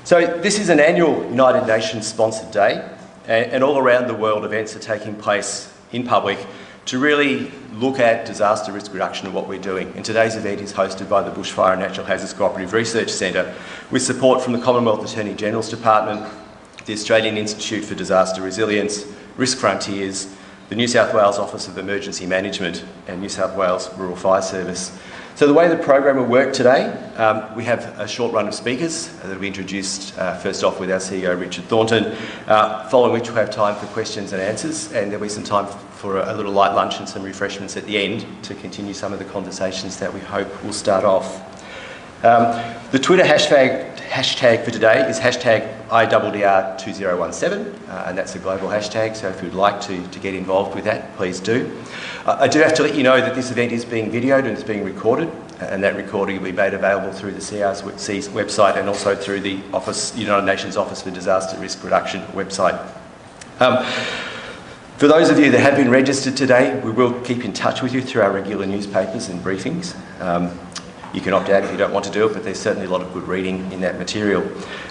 So this is an annual United Nations sponsored day, and all around the world events are taking place in public to really look at disaster risk reduction and what we're doing. And today's event is hosted by the Bushfire and Natural Hazards Cooperative Research Centre with support from the Commonwealth Attorney General's Department, the Australian Institute for Disaster Resilience, Risk Frontiers, the New South Wales Office of Emergency Management and New South Wales Rural Fire Service. So the way the program will work today, we have a short run of speakers that will be introduced first off with our CEO Richard Thornton, following which we'll have time for questions and answers, and there'll be some time for a little light lunch and some refreshments at the end to continue some of the conversations that we hope will start off. The Twitter hashtag for today is hashtag IWDR2017, and that's a global hashtag, so if you'd like to get involved with that, please do. I do have to let you know that this event is being videoed and it's being recorded, and that recording will be made available through the CRC's website and also through the United Nations Office for Disaster Risk Reduction website. For those of you that have been registered today, we will keep in touch with you through our regular newspapers and briefings. You can opt out if you don't want to do it, but there's certainly a lot of good reading in that material.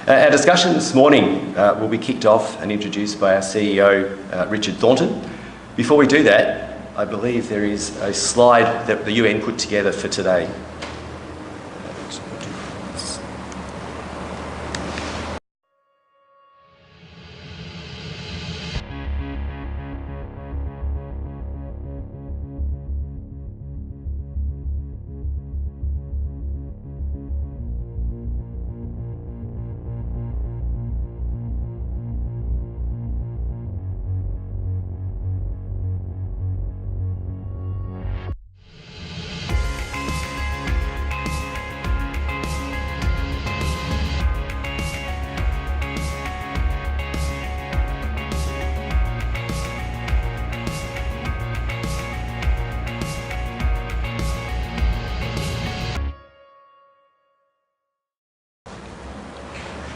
Our discussion this morning will be kicked off and introduced by our CEO, Richard Thornton. Before we do that, I believe there is a slide that the UN put together for today.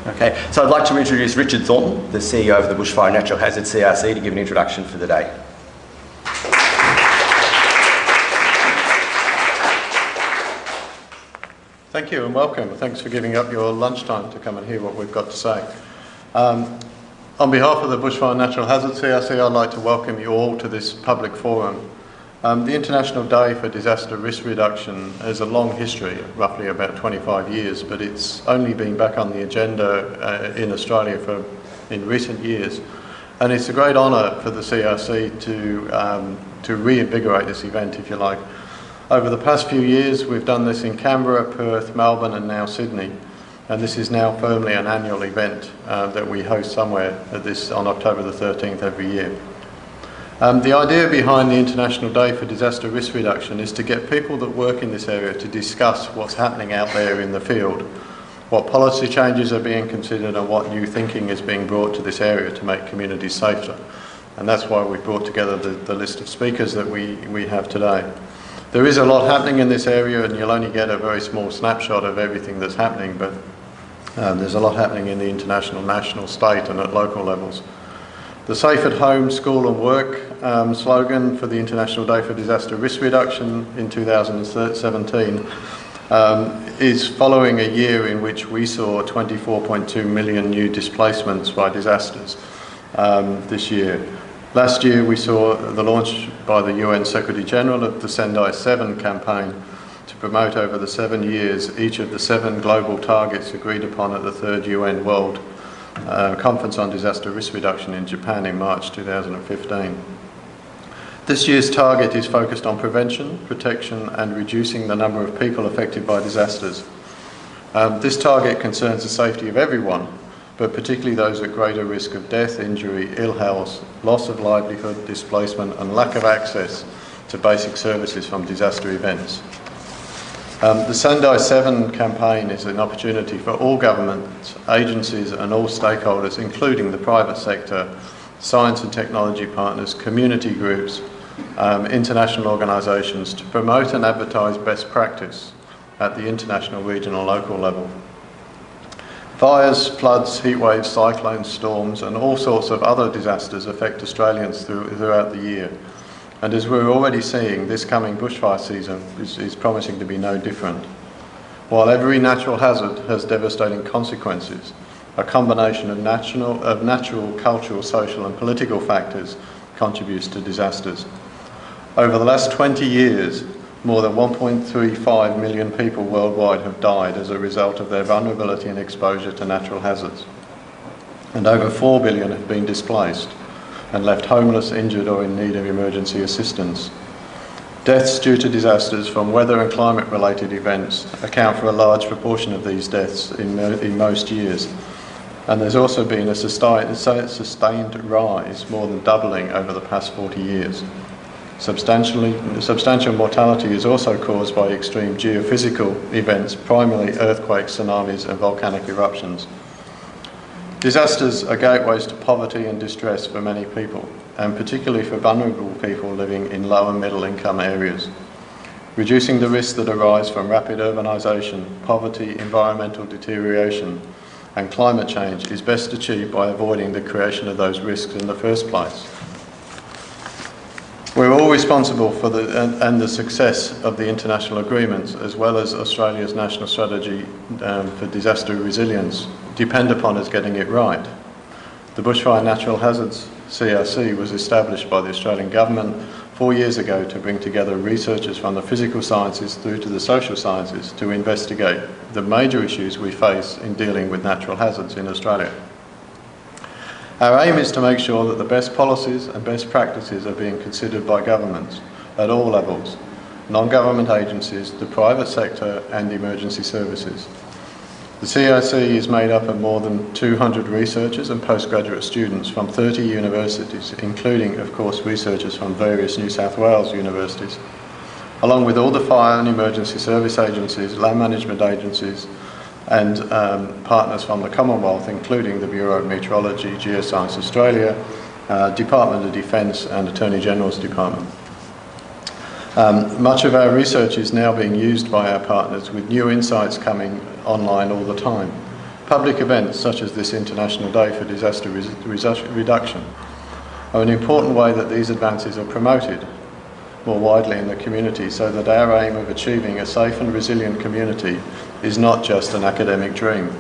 Okay, so I'd like to introduce Richard Thornton, the CEO of the Bushfire and Natural Hazards CRC, to give an introduction for the day. Thank you and welcome. Thanks for giving up your lunchtime to come and hear what we've got to say. On behalf of the Bushfire and Natural Hazards CRC, I'd like to welcome you all to this public forum. The International Day for Disaster Risk Reduction has a long history, roughly about 25 years, but it's only been back on the agenda in Australia in recent years. And it's a great honour for the CRC to reinvigorate this event, if you like. Over the past few years, we've done this in Canberra, Perth, Melbourne and now Sydney. And this is now firmly an annual event that we host somewhere on October the 13th every year. The idea behind the International Day for Disaster Risk Reduction is to get people that work in this area to discuss what's happening out there in the field, what policy changes are being considered and what new thinking is being brought to this area to make communities safer. And that's why we've brought together the list of speakers that we have today. There is a lot happening in this area and you'll only get a very small snapshot of everything that's happening, but there's a lot happening in the international, national, state and at local levels. The Safe at Home, School and Work slogan for the International Day for Disaster Risk Reduction in 2017 is following a year in which we saw 24.2 million new displacements by disasters this year. Last year we saw the launch by the UN Secretary General of the Sendai 7 campaign to promote over the 7 years each of the 7 global targets agreed upon at the 3rd UN World Conference on Disaster Risk Reduction in Japan in March 2015. This year's target is focused on prevention, protection and reducing the number of people affected by disasters. This target concerns the safety of everyone, but particularly those at greater risk of death, injury, ill health, loss of livelihood, displacement and lack of access to basic services from disaster events. The Sendai 7 campaign is an opportunity for all governments, agencies and all stakeholders, including the private sector, science and technology partners, community groups, international organisations, to promote and advertise best practice at the international, regional, local level. Fires, floods, heatwaves, cyclones, storms and all sorts of other disasters affect Australians throughout the year. And as we're already seeing, this coming bushfire season is promising to be no different. While every natural hazard has devastating consequences, A combination of natural, cultural, social and political factors contributes to disasters. Over the last 20 years, more than 1.35 million people worldwide have died as a result of their vulnerability and exposure to natural hazards. And over 4 billion have been displaced and left homeless, injured or in need of emergency assistance. Deaths due to disasters from weather and climate-related events account for a large proportion of these deaths in most years. And there's also been a sustained rise, more than doubling over the past 40 years. Substantial mortality is also caused by extreme geophysical events, primarily earthquakes, tsunamis and volcanic eruptions. Disasters are gateways to poverty and distress for many people, and particularly for vulnerable people living in low and middle income areas. Reducing the risks that arise from rapid urbanisation, poverty, environmental deterioration and climate change is best achieved by avoiding the creation of those risks in the first place. We're all responsible for the success of the international agreements, as well as Australia's national strategy for disaster resilience, depend upon us getting it right. The Bushfire Natural Hazards CRC was established by the Australian Government 4 years ago to bring together researchers from the physical sciences through to the social sciences to investigate the major issues we face in dealing with natural hazards in Australia. Our aim is to make sure that the best policies and best practices are being considered by governments at all levels, non-government agencies, the private sector and emergency services. The CRC is made up of more than 200 researchers and postgraduate students from 30 universities, including, of course, researchers from various New South Wales universities, along with all the fire and emergency service agencies, land management agencies, and partners from the Commonwealth, including the Bureau of Meteorology, Geoscience Australia, Department of Defence and Attorney General's Department. Much of our research is now being used by our partners, with new insights coming online all the time. Public events such as this International Day for Disaster Reduction are an important way that these advances are promoted more widely in the community, so that our aim of achieving a safe and resilient community is not just an academic dream.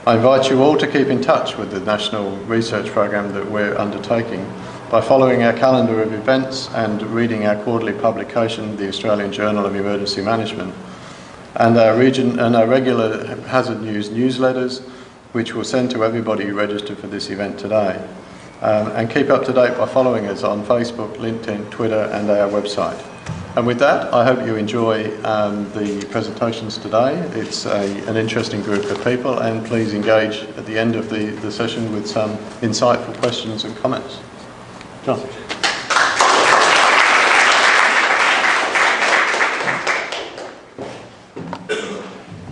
I invite you all to keep in touch with the national research program that we're undertaking by following our calendar of events and reading our quarterly publication, the Australian Journal of Emergency Management, and our regular hazard news newsletters, which we'll send to everybody who registered for this event today. And keep up to date by following us on Facebook, LinkedIn, Twitter and our website. And with that, I hope you enjoy the presentations today. It's an interesting group of people, and please engage at the end of the session with some insightful questions and comments. John.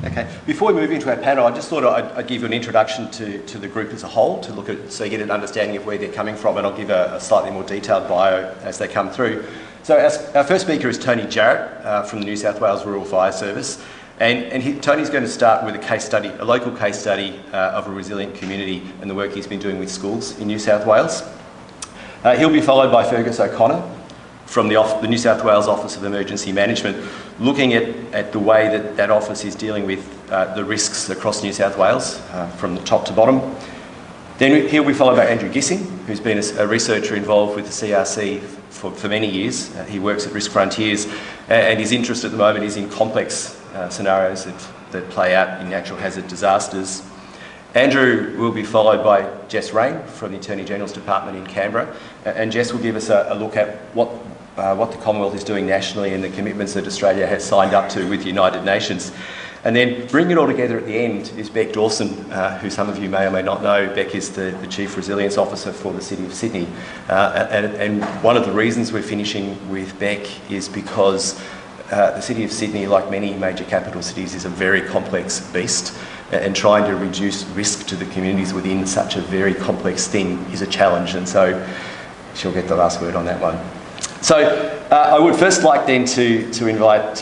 Okay, before we move into our panel, I just thought I'd give you an introduction to the group as a whole, to look at, so you get an understanding of where they're coming from, and I'll give a slightly more detailed bio as they come through. So our first speaker is Tony Jarrett from the New South Wales Rural Fire Service, and Tony's going to start with a case study, a local case study of a resilient community and the work he's been doing with schools in New South Wales. He'll be followed by Fergus O'Connor from the New South Wales Office of Emergency Management, looking at the way that office is dealing with the risks across New South Wales from the top to bottom. Then he'll be followed by Andrew Gissing, who's been a researcher involved with the CRC for many years. He works at Risk Frontiers, and his interest at the moment is in complex scenarios that play out in natural hazard disasters. Andrew will be followed by Jess Rain from the Attorney General's Department in Canberra, and Jess will give us a look at what the Commonwealth is doing nationally and the commitments that Australia has signed up to with the United Nations. And then bringing it all together at the end is Beck Dawson, who some of you may or may not know. Beck is the Chief Resilience Officer for the City of Sydney. And one of the reasons we're finishing with Beck is because the City of Sydney, like many major capital cities, is a very complex beast, and trying to reduce risk to the communities within such a very complex thing is a challenge, and so she'll get the last word on that one. So I would first like then to invite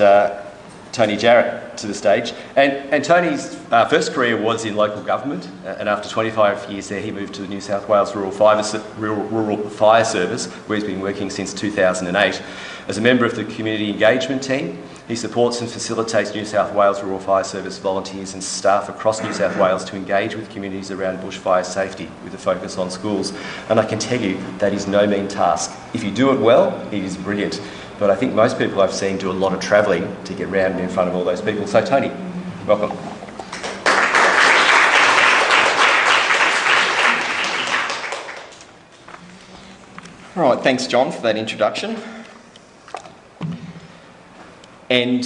Tony Jarrett to the stage. And Tony's first career was in local government, and after 25 years there he moved to the New South Wales Rural Fire Service, where he's been working since 2008 as a member of the community engagement team, He supports and facilitates New South Wales Rural Fire Service volunteers and staff across New South Wales to engage with communities around bushfire safety with a focus on schools. And I can tell you that is no mean task. If you do it well, it is brilliant. But I think most people I've seen do a lot of travelling to get round in front of all those people. So Tony, welcome. All right, thanks John for that introduction. And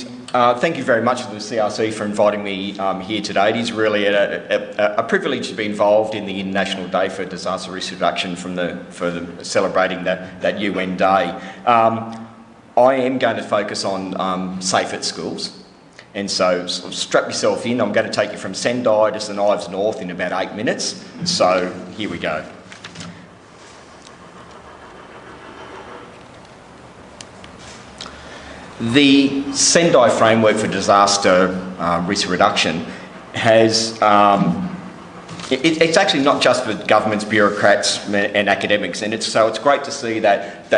thank you very much to the CRC for inviting me here today. It is really a privilege to be involved in the International Day for Disaster Risk Reduction for celebrating that UN Day. I am going to focus on safe at schools. And so sort of strap yourself in. I'm going to take you from Sendai to St Ives North in about 8 minutes. So here we go. The Sendai framework for disaster risk reduction has, it's actually not just for governments, bureaucrats and academics, and so it's great to see that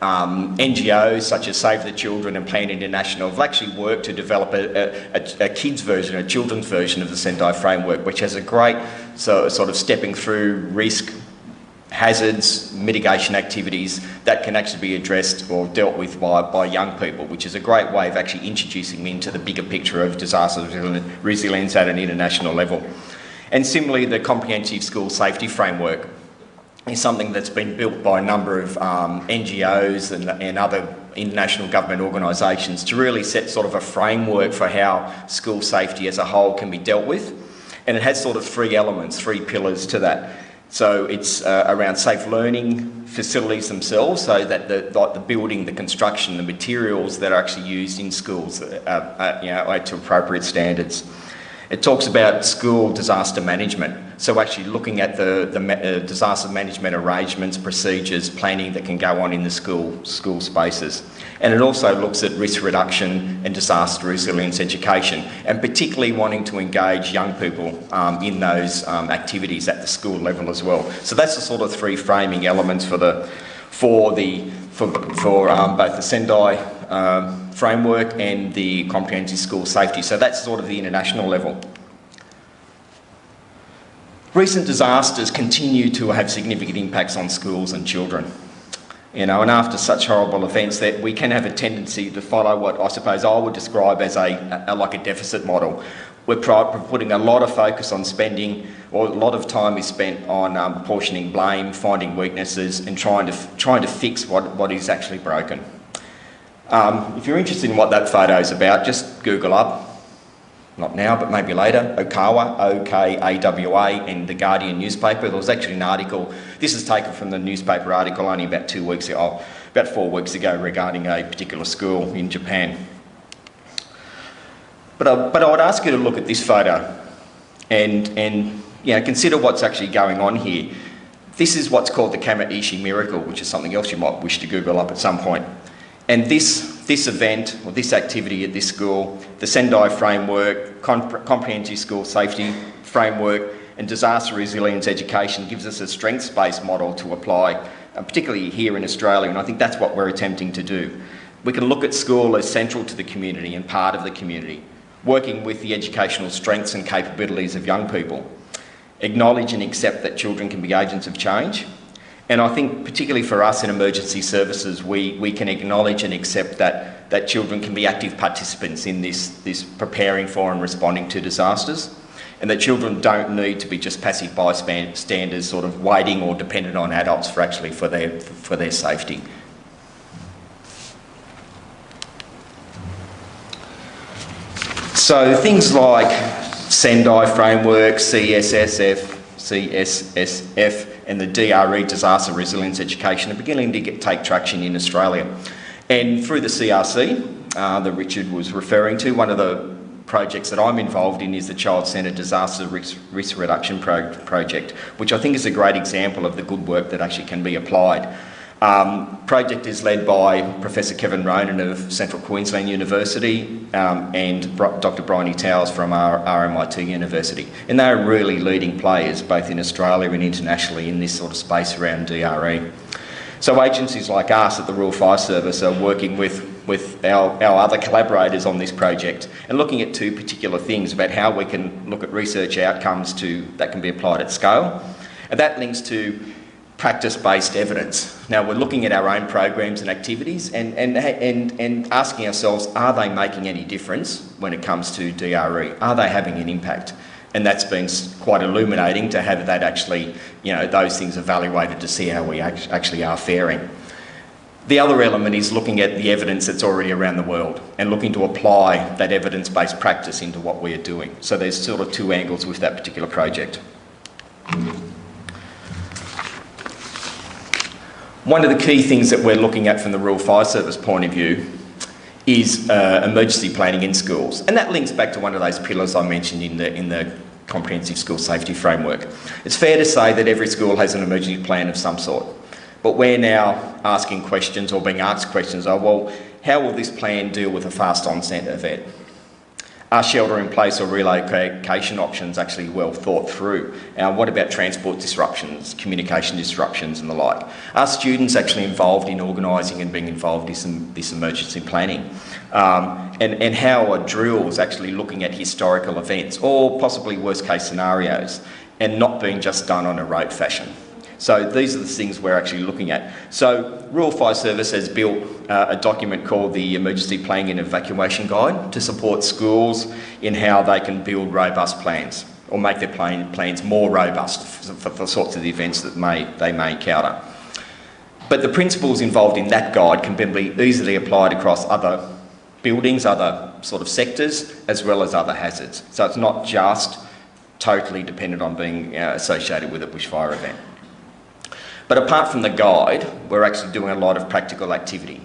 NGOs such as Save the Children and Plan International have actually worked to develop a kids version, a children's version of the Sendai framework, which has a great sort of stepping through risk, hazards, mitigation activities that can actually be addressed or dealt with by young people, which is a great way of actually introducing them into the bigger picture of disaster resilience at an international level. And similarly, the Comprehensive School Safety Framework is something that's been built by a number of NGOs and other international government organisations to really set sort of a framework for how school safety as a whole can be dealt with. And it has sort of 3 elements, 3 pillars to that. So it's around safe learning, facilities themselves, so that the building, the construction, the materials that are actually used in schools are to appropriate standards. It talks about school disaster management, so actually looking at the disaster management arrangements, procedures, planning that can go on in the school spaces. And it also looks at risk reduction and disaster resilience education, and particularly wanting to engage young people in those activities at the school level as well. So that's the sort of 3 framing elements for both the Sendai framework and the Comprehensive School Safety. So that's sort of the international level. Recent disasters continue to have significant impacts on schools and children. You know, and after such horrible events, that we can have a tendency to follow what I suppose I would describe as like a deficit model. We're putting a lot of focus on spending, or a lot of time is spent on apportioning blame, finding weaknesses, and trying to fix what is actually broken. If you're interested in what that photo is about, just Google up. Not now, but maybe later, Okawa, O-K-A-W-A, in the Guardian newspaper. There was actually an article, this is taken from the newspaper article only about 2 weeks ago, about 4 weeks ago, regarding a particular school in Japan. But I would ask you to look at this photo and you know, consider what's actually going on here. This is what's called the Kama Ishi miracle, which is something else you might wish to Google up at some point. And this event, or this activity at this school, the Sendai framework, Comprehensive School Safety Framework, and disaster resilience education gives us a strengths-based model to apply, particularly here in Australia, and I think that's what we're attempting to do. We can look at school as central to the community and part of the community, working with the educational strengths and capabilities of young people, acknowledge and accept that children can be agents of change. And I think particularly for us in emergency services, we can acknowledge and accept that children can be active participants in this preparing for and responding to disasters, and that children don't need to be just passive bystanders, sort of waiting or dependent on adults for their safety. So things like Sendai framework, CSSF, and the DRE, Disaster Resilience Education, are beginning to take traction in Australia. And through the CRC that Richard was referring to, one of the projects that I'm involved in is the Child-Centred Disaster Risk Reduction Project, which I think is a great example of the good work that actually can be applied. Project is led by Professor Kevin Ronan of Central Queensland University and Dr Bryony Towers from our RMIT University. And they're really leading players both in Australia and internationally in this sort of space around DRE. So agencies like us at the Rural Fire Service are working with with our other collaborators on this project and looking at two particular things about how we can look at research outcomes that can be applied at scale. And that links to practice-based evidence. Now, we're looking at our own programs and activities and asking ourselves, are they making any difference when it comes to DRE? Are they having an impact? And that's been quite illuminating to have that actually, those things evaluated to see how we actually are faring. The other element is looking at the evidence that's already around the world and looking to apply that evidence-based practice into what we are doing. So there's sort of two angles with that particular project. One of the key things that we're looking at from the Rural Fire Service point of view is emergency planning in schools. And that links back to one of those pillars I mentioned in the Comprehensive School Safety Framework. It's fair to say that every school has an emergency plan of some sort. But we're now asking questions or being asked questions of, well, how will this plan deal with a fast onset event? Are shelter in place or relocation options actually well thought through? What about transport disruptions, communication disruptions and the like? Are students actually involved in organising and being involved in this emergency planning? And how are drills actually looking at historical events or possibly worst case scenarios and not being just done on a rote fashion? So these are the things we're actually looking at. So Rural Fire Service has built a document called the Emergency Planning and Evacuation Guide to support schools in how they can build robust plans or make their plans more robust for the sorts of events that they may encounter. But the principles involved in that guide can be easily applied across other buildings, other sort of sectors, as well as other hazards. So it's not just totally dependent on being associated with a bushfire event. But apart from the guide, we're actually doing a lot of practical activity.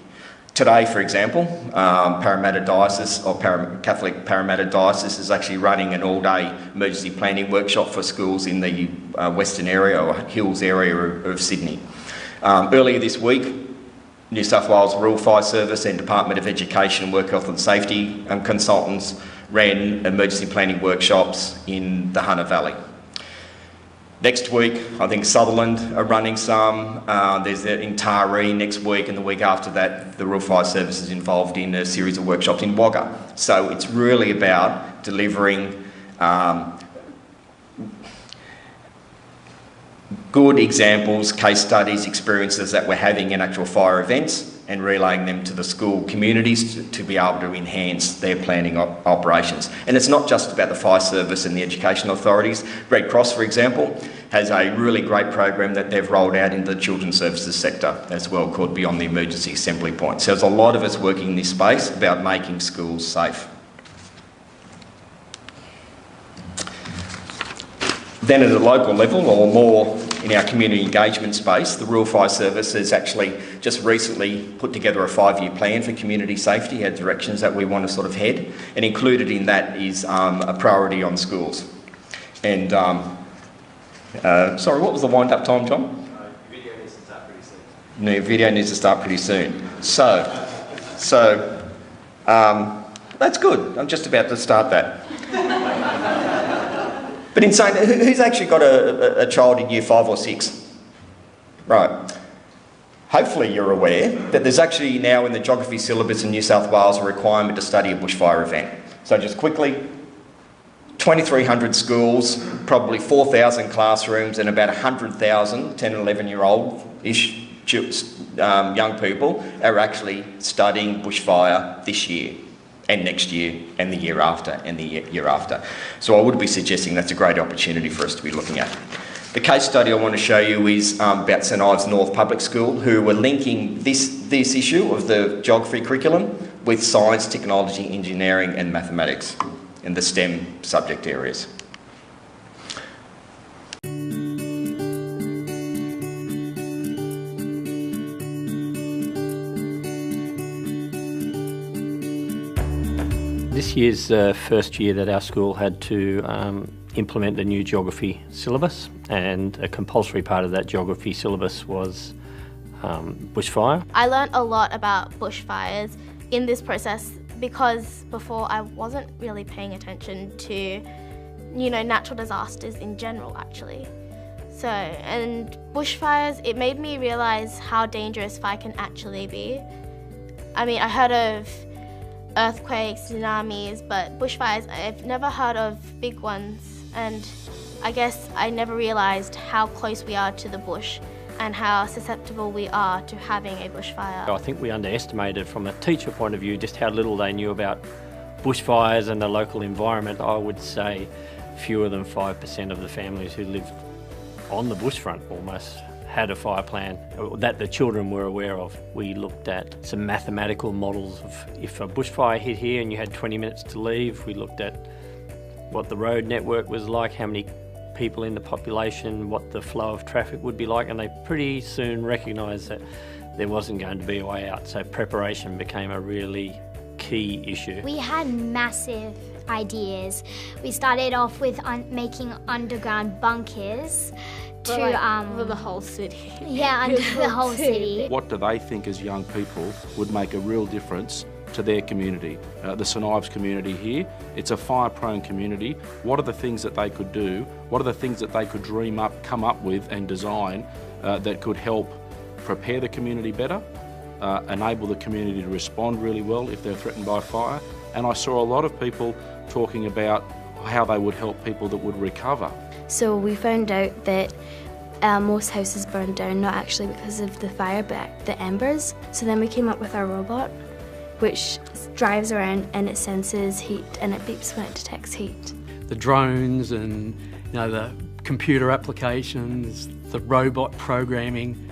Today, for example, Parramatta Diocese or Catholic Parramatta Diocese is actually running an all-day emergency planning workshop for schools in the western area or hills area of Sydney. Earlier this week, New South Wales Rural Fire Service and Department of Education Work Health and Safety consultants ran emergency planning workshops in the Hunter Valley. Next week, I think Sutherland are running some. There's in Taree next week, and the week after that, the Rural Fire Service is involved in a series of workshops in Wagga. So it's really about delivering good examples, case studies, experiences that we're having in actual fire events and relaying them to the school communities to be able to enhance their planning operations. And it's not just about the fire service and the education authorities. Red Cross, for example, has a really great program that they've rolled out into the children's services sector as well, called Beyond the Emergency Assembly Point. So there's a lot of us working in this space about making schools safe. Then at a local level, or more in our community engagement space, the Rural Fire Service has actually just recently put together a 5-year plan for community safety, our directions that we want to sort of head, and included in that is a priority on schools. And, sorry, what was the wind-up time, John? Video needs to start pretty soon. No, video needs to start pretty soon. So that's good. I'm just about to start that. But in saying, who's actually got a child in year 5 or 6? Right. Hopefully you're aware that there's actually now in the geography syllabus in New South Wales a requirement to study a bushfire event. So just quickly, 2,300 schools, probably 4,000 classrooms and about 100,000 10 and 11-year-old-ish young people are actually studying bushfire this year and next year and the year after and the year after. So I would be suggesting that's a great opportunity for us to be looking at. The case study I want to show you is about St Ives North Public School, who were linking this issue of the geography curriculum with science, technology, engineering and mathematics in the STEM subject areas. This year's the first year that our school had to implement the new geography syllabus, and a compulsory part of that geography syllabus was bushfire. I learnt a lot about bushfires in this process because before I wasn't really paying attention to, natural disasters in general actually. So, and bushfires, it made me realise how dangerous fire can actually be. I mean, I heard of earthquakes, tsunamis, but bushfires, I've never heard of big ones. And I guess I never realised how close we are to the bush and how susceptible we are to having a bushfire. I think we underestimated from a teacher point of view just how little they knew about bushfires and the local environment. I would say fewer than 5% of the families who lived on the bushfront almost had a fire plan that the children were aware of. We looked at some mathematical models of if a bushfire hit here and you had 20 minutes to leave. We looked at what the road network was like, how many people in the population, what the flow of traffic would be like, and they pretty soon recognised that there wasn't going to be a way out. So preparation became a really key issue. We had massive ideas. We started off with making underground bunkers for the whole city. Yeah, under the whole city. What do they think as young people would make a real difference to their community? The St Ives community here, it's a fire-prone community. What are the things that they could do? What are the things that they could dream up, come up with and design that could help prepare the community better, enable the community to respond really well if they're threatened by fire? And I saw a lot of people talking about how they would help people that would recover. So we found out that most houses burned down not actually because of the fire but the embers. So then we came up with our robot, which drives around and it senses heat and it beeps when it detects heat. The drones and the computer applications, the robot programming,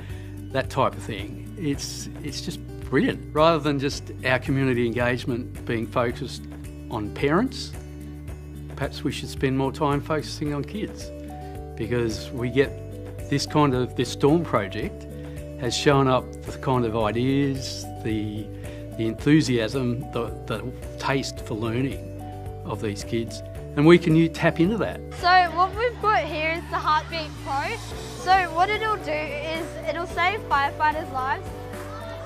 that type of thing. It's just brilliant. Rather than just our community engagement being focused on parents, perhaps we should spend more time focusing on kids, because we get this storm project has shown up the kind of ideas, the enthusiasm, the taste for learning of these kids, and we can tap into that. So what we've got here is the Heartbeat Pro. So what it'll do is it'll save firefighters' lives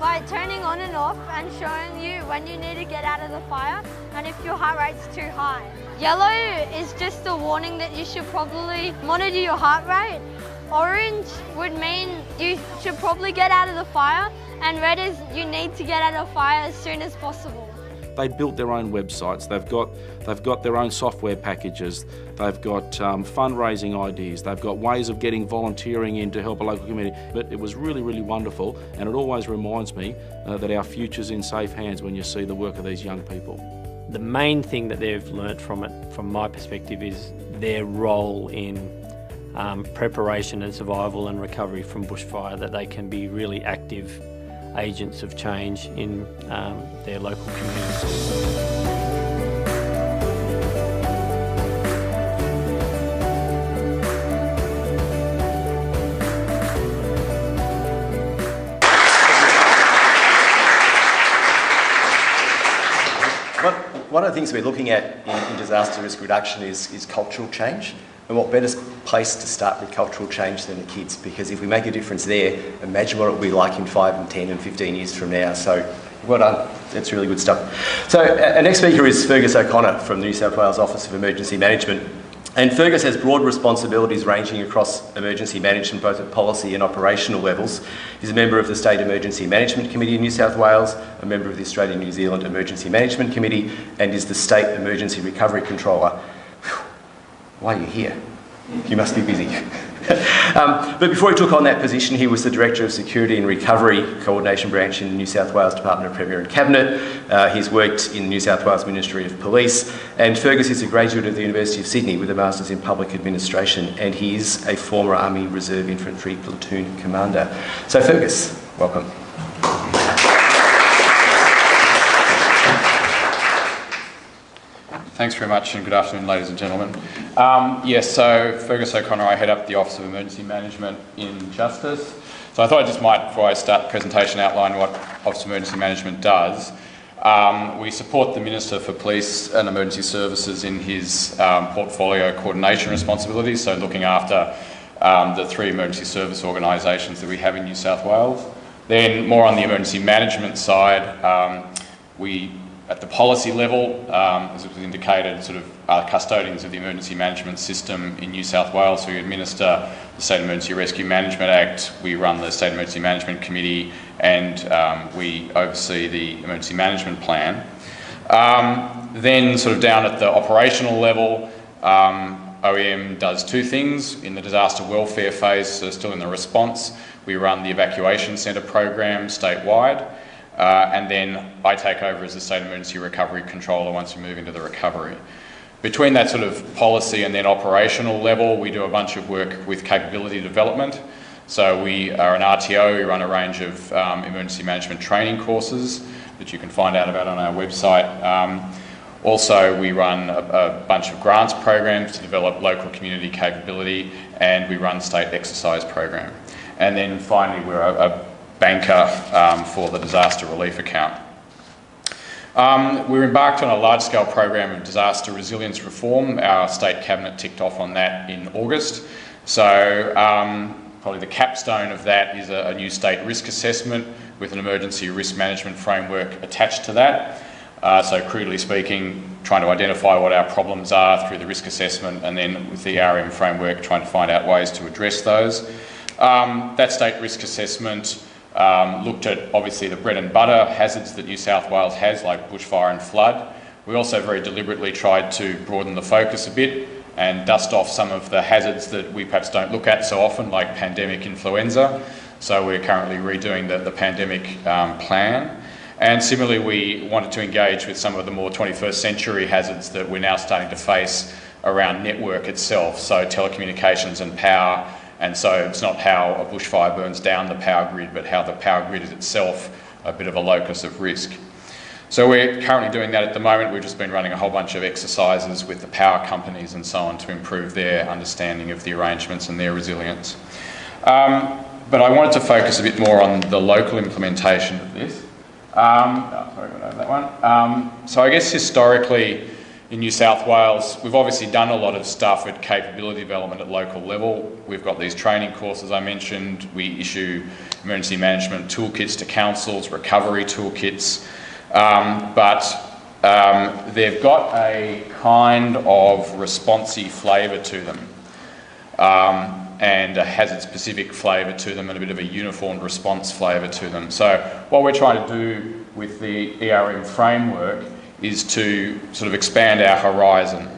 by turning on and off and showing you when you need to get out of the fire and if your heart rate's too high. Yellow is just a warning that you should probably monitor your heart rate. Orange would mean you should probably get out of the fire, and red is you need to get out of the fire as soon as possible. They built their own websites, they've got their own software packages, they've got fundraising ideas, they've got ways of getting volunteering in to help a local community. But it was really, really wonderful, and it always reminds me that our future's in safe hands when you see the work of these young people. The main thing that they've learnt from it, from my perspective, is their role in preparation and survival and recovery from bushfire, that they can be really active agents of change in their local communities. One of the things we're looking at in disaster risk reduction is cultural change. And what better place to start with cultural change than the kids? Because if we make a difference there, imagine what it will be like in 5 and 10 and 15 years from now. So well done, that's really good stuff. So our next speaker is Fergus O'Connor from the New South Wales Office of Emergency Management. And Fergus has broad responsibilities ranging across emergency management, both at policy and operational levels. He's a member of the State Emergency Management Committee in New South Wales, a member of the Australia-New Zealand Emergency Management Committee, and is the State Emergency Recovery Controller. Why are you here? You must be busy. But before he took on that position, he was the Director of Security and Recovery Coordination Branch in the New South Wales Department of Premier and Cabinet. He's worked in the New South Wales Ministry of Police, and Fergus is a graduate of the University of Sydney with a Masters in Public Administration, and he is a former Army Reserve Infantry Platoon Commander. So Fergus, welcome. Thanks very much, and good afternoon, ladies and gentlemen. So Fergus O'Connor, I head up the Office of Emergency Management in Justice. So I thought I just might, before I start the presentation, outline what Office of Emergency Management does. We support the Minister for Police and Emergency Services in his portfolio coordination responsibilities, so looking after the 3 emergency service organisations that we have in New South Wales. Then more on the emergency management side, we at the policy level, as it was indicated, sort of are custodians of the emergency management system in New South Wales. So we administer the State Emergency Rescue Management Act, we run the State Emergency Management Committee, and we oversee the emergency management plan. Then sort of down at the operational level, OEM does two things. In the disaster welfare phase, so still in the response, we run the evacuation centre program statewide, and then I take over as the State Emergency Recovery Controller once we move into the recovery. Between that sort of policy and then operational level, we do a bunch of work with capability development. So we are an RTO, we run a range of emergency management training courses that you can find out about on our website. Also, we run a bunch of grants programs to develop local community capability, and we run state exercise program. And then finally, we're a banker for the disaster relief account. We're embarked on a large-scale program of disaster resilience reform. Our state cabinet ticked off on that in August. So probably the capstone of that is a new state risk assessment with an emergency risk management framework attached to that. So crudely speaking, trying to identify what our problems are through the risk assessment, and then with the RM framework trying to find out ways to address those. That state risk assessment looked at obviously the bread and butter hazards that New South Wales has, like bushfire and flood. We also very deliberately tried to broaden the focus a bit and dust off some of the hazards that we perhaps don't look at so often, like pandemic influenza. So we're currently redoing the pandemic plan. And similarly, we wanted to engage with some of the more 21st century hazards that we're now starting to face around network itself, so telecommunications and power. And so it's not how a bushfire burns down the power grid, but how the power grid is itself a bit of a locus of risk. So we're currently doing that at the moment. We've just been running a whole bunch of exercises with the power companies and so on to improve their understanding of the arrangements and their resilience. But I wanted to focus a bit more on the local implementation of this. Sorry, I went over that one. So I guess historically in New South Wales, we've obviously done a lot of stuff at capability development at local level. We've got these training courses I mentioned. We issue emergency management toolkits to councils, recovery toolkits. But they've got a kind of responsive flavour to them, and a hazard-specific flavour to them, and a bit of a uniformed response flavour to them. So what we're trying to do with the ERM framework is to sort of expand our horizon.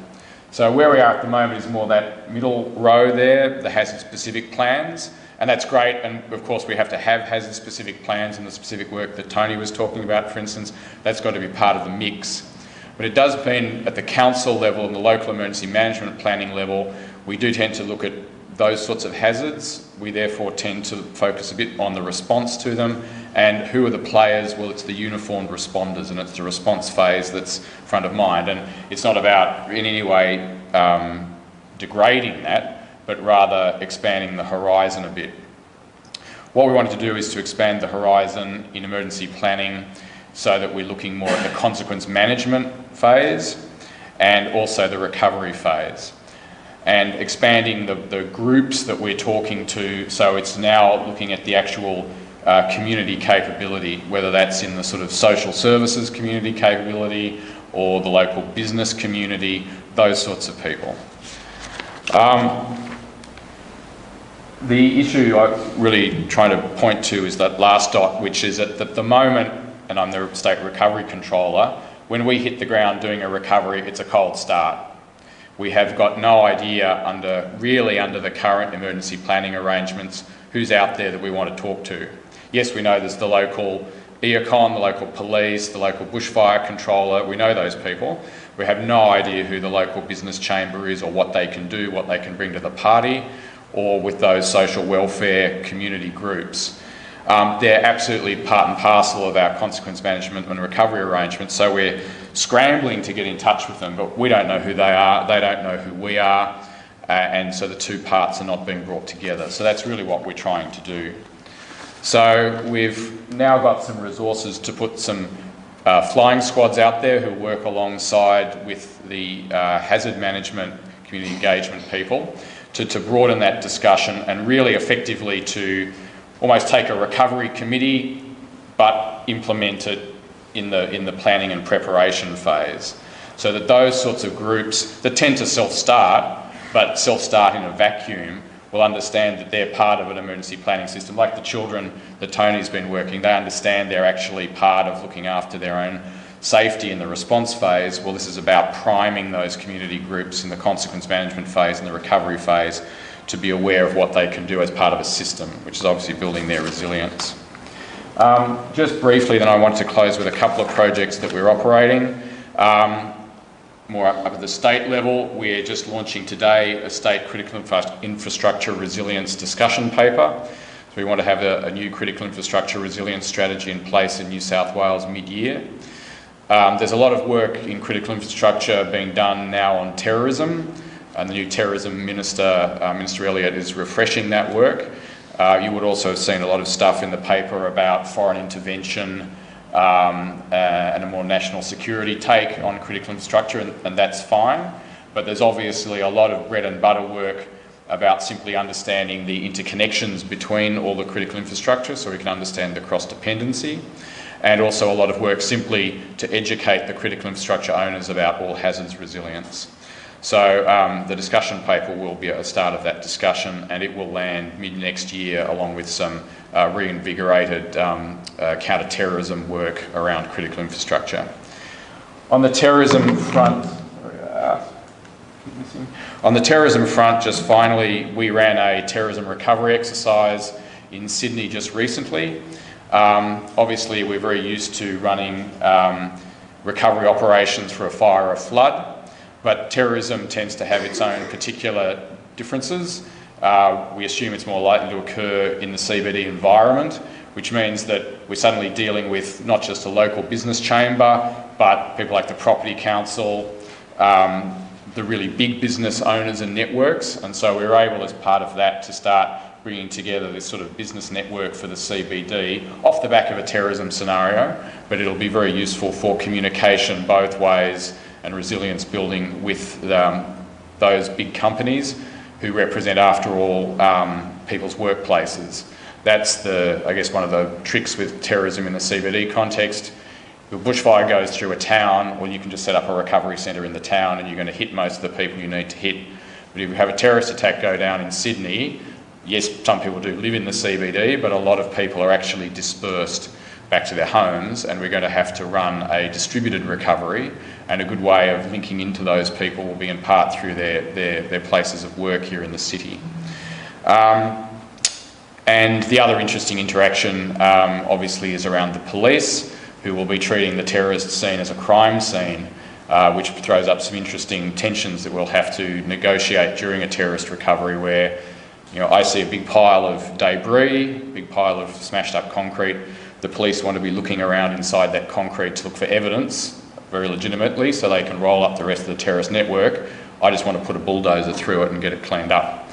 So where we are at the moment is more that middle row there, the hazard-specific plans, and that's great. And of course, we have to have hazard-specific plans and the specific work that Tony was talking about, for instance. That's got to be part of the mix. But it does mean at the council level and the local emergency management planning level, we do tend to look at those sorts of hazards. We therefore tend to focus a bit on the response to them. And who are the players? Well, it's the uniformed responders, and it's the response phase that's front of mind. And it's not about in any way degrading that, but rather expanding the horizon a bit. What we wanted to do is to expand the horizon in emergency planning so that we're looking more at the consequence management phase and also the recovery phase. And expanding the groups that we're talking to, so it's now looking at the actual community capability, whether that's in the sort of social services community capability or the local business community, those sorts of people. The issue I'm really trying to point to is that last dot, which is at the moment, and I'm the State Recovery Controller, when we hit the ground doing a recovery, it's a cold start. We have got no idea under the current emergency planning arrangements who's out there that we want to talk to. Yes, we know there's the local EACON, the local police, the local bushfire controller. We know those people. We have no idea who the local business chamber is or what they can do, what they can bring to the party, or with those social welfare community groups. They're absolutely part and parcel of our consequence management and recovery arrangements, so we're scrambling to get in touch with them, but we don't know who they are, they don't know who we are, and so the two parts are not being brought together. So that's really what we're trying to do. So we've now got some resources to put some flying squads out there who work alongside with the hazard management, community engagement people to broaden that discussion and really effectively to almost take a recovery committee but implement it in the planning and preparation phase. So that those sorts of groups that tend to self-start, but self-start in a vacuum, will understand that they're part of an emergency planning system. Like the children that Tony's been working, they understand they're actually part of looking after their own safety in the response phase. Well, this is about priming those community groups in the consequence management phase and the recovery phase to be aware of what they can do as part of a system, which is obviously building their resilience. Just briefly, then I want to close with a couple of projects that we're operating. More up at the state level, we're just launching today a state critical infrastructure resilience discussion paper. So we want to have a new critical infrastructure resilience strategy in place in New South Wales mid-year. There's a lot of work in critical infrastructure being done now on terrorism, and the new terrorism minister, Minister Elliott, is refreshing that work. You would also have seen a lot of stuff in the paper about foreign intervention and a more national security take on critical infrastructure, and that's fine. But there's obviously a lot of bread and butter work about simply understanding the interconnections between all the critical infrastructure so we can understand the cross-dependency, and also a lot of work simply to educate the critical infrastructure owners about all hazards resilience. So the discussion paper will be a start of that discussion, and it will land mid-next year along with some reinvigorated counter-terrorism work around critical infrastructure. On the terrorism front, just finally, we ran a terrorism recovery exercise in Sydney just recently. Obviously, we're very used to running recovery operations for a fire or a flood, but terrorism tends to have its own particular differences. We assume it's more likely to occur in the CBD environment, which means that we're suddenly dealing with not just a local business chamber, but people like the property council, the really big business owners and networks. And so we were able, as part of that, to start bringing together this sort of business network for the CBD off the back of a terrorism scenario, but it'll be very useful for communication both ways and resilience building with those big companies who represent, after all, people's workplaces. That's I guess, one of the tricks with terrorism in the CBD context. If a bushfire goes through a town, well, you can just set up a recovery centre in the town and you're going to hit most of the people you need to hit. But if you have a terrorist attack go down in Sydney, yes, some people do live in the CBD, but a lot of people are actually dispersed back to their homes, and we're going to have to run a distributed recovery, and a good way of linking into those people will be in part through their places of work here in the city. And the other interesting interaction obviously is around the police, who will be treating the terrorist scene as a crime scene, which throws up some interesting tensions that we'll have to negotiate during a terrorist recovery, where I see a big pile of debris, a big pile of smashed up concrete. The police want to be looking around inside that concrete to look for evidence, very legitimately, so they can roll up the rest of the terrorist network. I just want to put a bulldozer through it and get it cleaned up.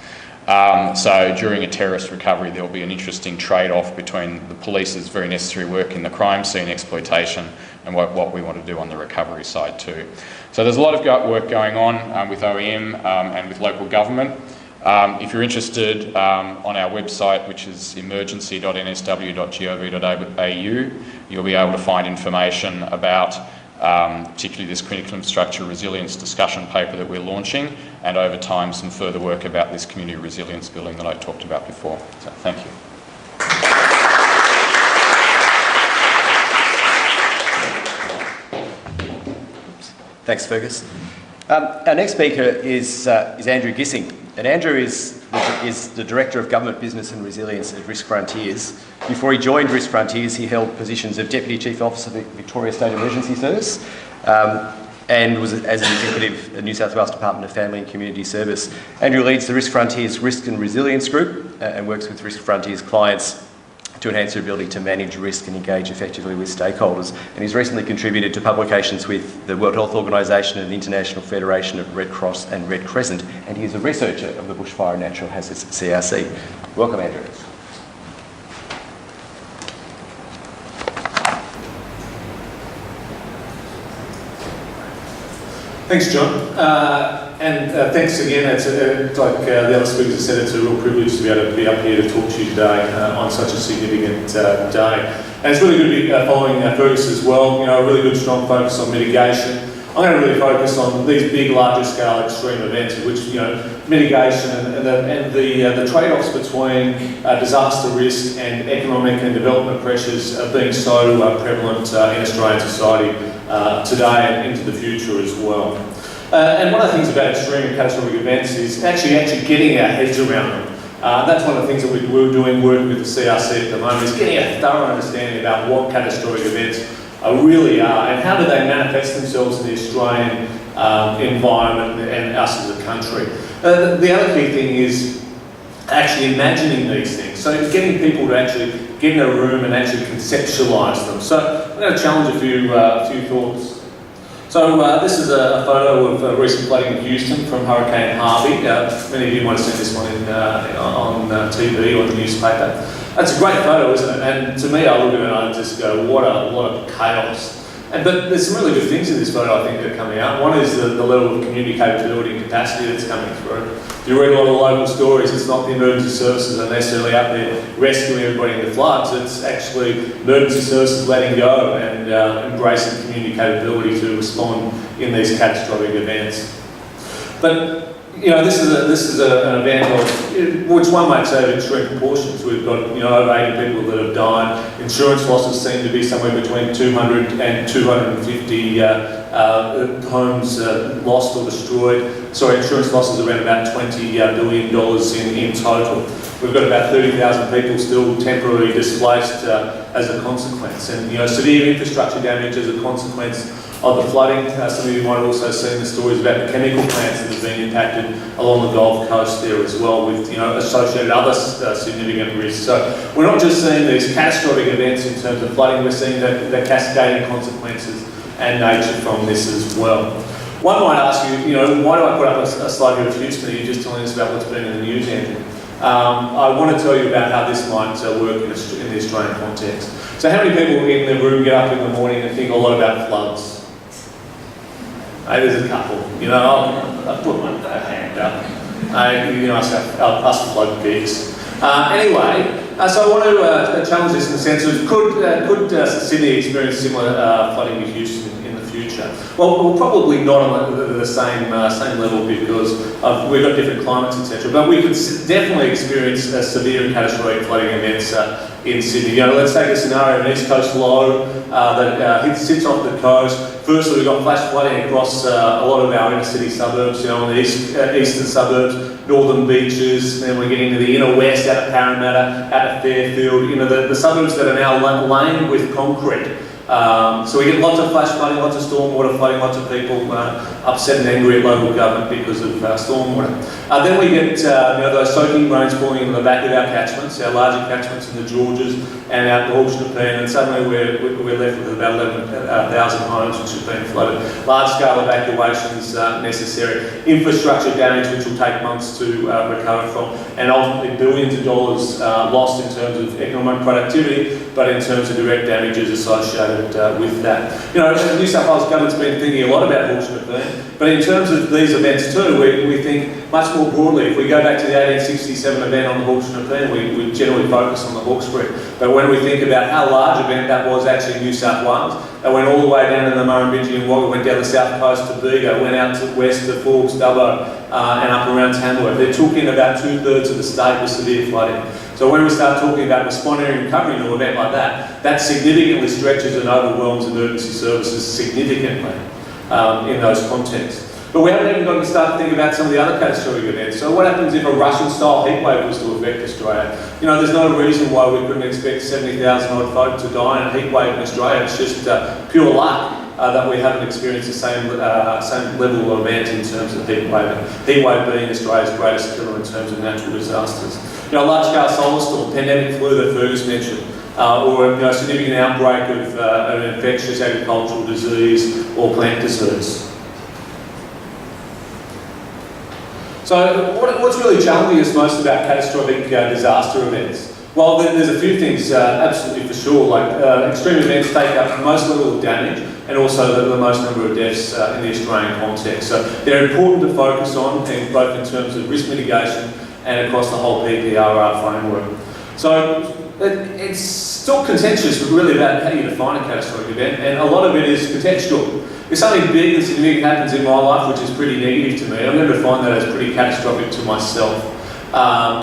So during a terrorist recovery, there will be an interesting trade-off between the police's very necessary work in the crime scene exploitation and what we want to do on the recovery side too. So there's a lot of work going on with OEM and with local government. If you're interested, on our website, which is emergency.nsw.gov.au, you'll be able to find information about particularly this critical infrastructure resilience discussion paper that we're launching, and over time some further work about this community resilience building that I talked about before. So thank you. Thanks, Fergus. Our next speaker is Andrew Gissing, and Andrew is the Director of Government Business and Resilience at Risk Frontiers. Before he joined Risk Frontiers, he held positions of Deputy Chief Officer of Victoria State Emergency Service and was as an executive at New South Wales Department of Family and Community Service. Andrew leads the Risk Frontiers Risk and Resilience Group and works with Risk Frontiers clients to enhance their ability to manage risk and engage effectively with stakeholders. And he's recently contributed to publications with the World Health Organisation and the International Federation of Red Cross and Red Crescent, and he is a researcher of the Bushfire and Natural Hazards CRC. Welcome, Andrew. Thanks, John. And thanks again. It's like the other speakers have said, it's a real privilege to be able to be up here to talk to you today on such a significant day. And it's really good to be following Fergus as well. A really good strong focus on mitigation. I'm going to really focus on these big, larger scale extreme events, which, mitigation and the trade-offs between disaster risk and economic and development pressures being so prevalent in Australian society today and into the future as well. And one of the things about extreme and catastrophic events is actually getting our heads around them. That's one of the things that we're doing working with the CRC at the moment, is getting a thorough understanding about what catastrophic events really are and how do they manifest themselves in the Australian environment and us as a country. The other key thing is actually imagining these things. So getting people to actually get in a room and actually conceptualise them. So I'm going to challenge a few thoughts. So this is a photo of recent flooding in Houston from Hurricane Harvey. Many of you might have seen this one on TV or the newspaper. That's a great photo, isn't it? And to me, I look at it and I just go, what a chaos. But there's some really good things in this photo, I think, that are coming out. One is the level of community capability and capacity that's coming through. If you read a lot of local stories, it's not the emergency services that are necessarily out there rescuing everybody in the floods. It's actually emergency services letting go and embracing community capability to respond in these catastrophic events. But this is an event of which one might say of extreme proportions. We've got over 80 people that have died. Insurance losses seem to be somewhere between 200 and 250 homes lost or destroyed. Sorry, insurance losses around about $20 billion in total. We've got about 30,000 people still temporarily displaced as a consequence, and severe infrastructure damage as a consequence of the flooding. Some of you might have also seen the stories about the chemical plants that have been impacted along the Gulf Coast there as well, with associated other significant risks. So we're not just seeing these catastrophic events in terms of flooding, we're seeing the cascading consequences and nature from this as well. One might ask you, why do I put up a slide here of Houston? You're just telling us about what's been in the news, Andrew. I want to tell you about how this might work in the Australian context. So how many people in the room get up in the morning and think a lot about floods? Hey, there's a couple. I'll put my hand up. Us flood geeks. Anyway, so I want to challenge this in the sense of could Sydney experience similar flooding with Houston in the future? Well, probably not on the same level because we've got different climates, etc. But we could definitely experience severe and catastrophic flooding events in Sydney. Let's take a scenario, an east coast low that sits off the coast. Firstly, we've got flash flooding across a lot of our inner city suburbs, in the eastern suburbs, northern beaches, then we get into the inner west, out of Parramatta, out of Fairfield, the suburbs that are now laned with concrete. So we get lots of flash flooding, lots of stormwater flooding, lots of people upset and angry at local government because of stormwater. Then we get those soaking rains falling into the back of our catchments, our larger catchments in the Georges and out the Hawke's and suddenly we're left with about 11,000 homes which have been flooded. Large-scale evacuations necessary, infrastructure damage which will take months to recover from, and ultimately billions of dollars lost in terms of economic productivity, but in terms of direct damages associated with that. The New South Wales government's been thinking a lot about Hawke's, but in terms of these events too, we think much more broadly. If we go back to the 1867 event on the Hawke's we generally focus on the Hawkesbury. But when we think about how large event that was actually in New South Wales, it went all the way down to the Murrumbidgee and Wagga, went down the south coast to Bega, went out to west to Forbes, Dubbo, and up around Tamworth. They're talking about 2/3 of the state with severe flooding. So when we start talking about responding and recovering to an event like that significantly stretches and overwhelms emergency services significantly in those contexts. But we haven't even got to start to think about some of the other catastrophic events. So what happens if a Russian-style heatwave was to affect Australia? There's no reason why we couldn't expect 70,000 odd folk to die in a heatwave in Australia. It's just pure luck that we haven't experienced the same level of event in terms of heatwave. Heatwave being Australia's greatest killer in terms of natural disasters. A large-scale solar storm, pandemic flu that Fergus mentioned, or a significant outbreak of an infectious agricultural disease or plant disease. So what's really challenging us most about catastrophic disaster events? Well, there's a few things absolutely for sure, like extreme events take up the most level of damage and also the most number of deaths in the Australian context. So they're important to focus on, both in terms of risk mitigation and across the whole PPRR framework. So it's still contentious, but really about how you define a catastrophic event, and a lot of it is contextual. If something big and significant happens in my life, which is pretty negative to me, I'm going to find that as pretty catastrophic to myself.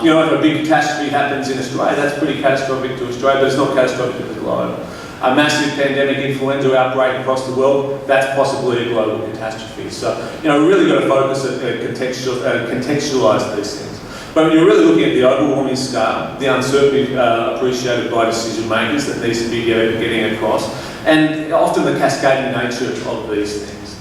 You know, if a big catastrophe happens in Australia, that's pretty catastrophic to Australia, but it's not catastrophic to the globe. A massive pandemic influenza outbreak across the world, that's possibly a global catastrophe. So, you know, we really got to focus and contextualise these things. But when you're really looking at the overwhelming scale, the uncertainty appreciated by decision makers that needs to be getting across, and often the cascading nature of these things.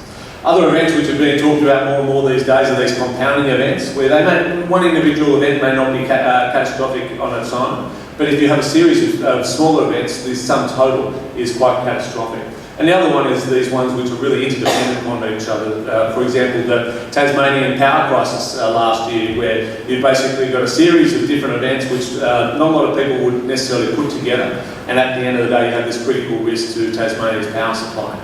Other events which are being talked about more and more these days are these compounding events, where one individual event may not be catastrophic on its own, but if you have a series of smaller events, the sum total is quite catastrophic. And the other one is these ones which are really interdependent on each other. For example, the Tasmanian power crisis last year, where you've basically got a series of different events which not a lot of people would necessarily put together, and at the end of the day you have this critical risk to Tasmania's power supply.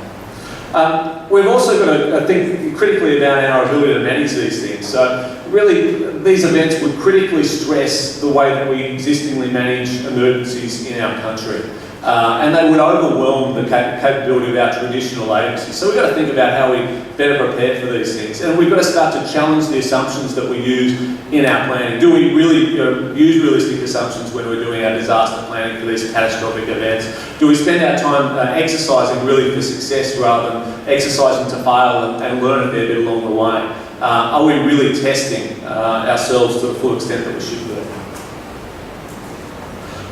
We've also got to think critically about our ability to manage these things. So really, these events would critically stress the way that we existingly manage emergencies in our country. And they would overwhelm the capability of our traditional agencies. So we've got to think about how we better prepare for these things. And we've got to start to challenge the assumptions that we use in our planning. Do we really use realistic assumptions when we're doing our disaster planning for these catastrophic events? Do we spend our time exercising really for success rather than exercising to fail and learn a fair bit along the way? Are we really testing ourselves to the full extent that we should do?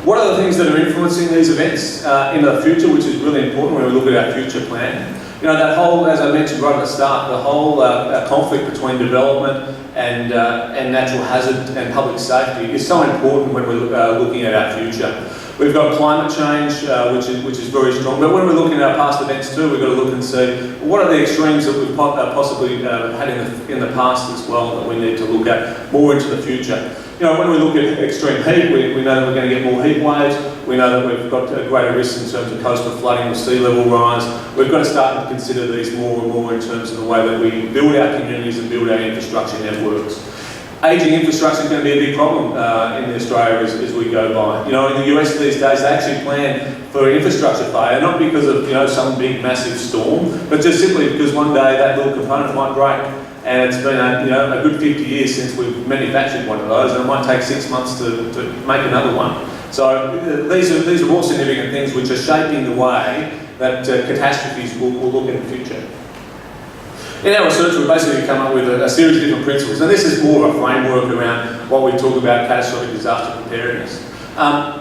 What are the things that are influencing these events in the future, which is really important when we look at our future plan? You know, that whole, as I mentioned right at the start, the whole conflict between development and natural hazard and public safety is so important when we're looking at our future. We've got climate change, which is very strong, but when we're looking at our past events too, we've got to look and see what are the extremes that we've possibly had in the past as well that we need to look at more into the future. You know, when we look at extreme heat, we know that we're going to get more heat waves. We know that we've got greater risks in terms of coastal flooding or sea level rise. We've got to start to consider these more and more in terms of the way that we build our communities and build our infrastructure networks. Ageing infrastructure is going to be a big problem in Australia as we go by. You know, in the US these days, they actually plan for infrastructure failure, not because of, you know, some big massive storm, but just simply because one day that little component might break. And it's been a good 50 years since we've manufactured one of those, and it might take 6 months to make another one. So these are all significant things which are shaping the way that catastrophes will look in the future. In our research, we've basically come up with a series of different principles, and this is more of a framework around what we talk about catastrophic disaster preparedness.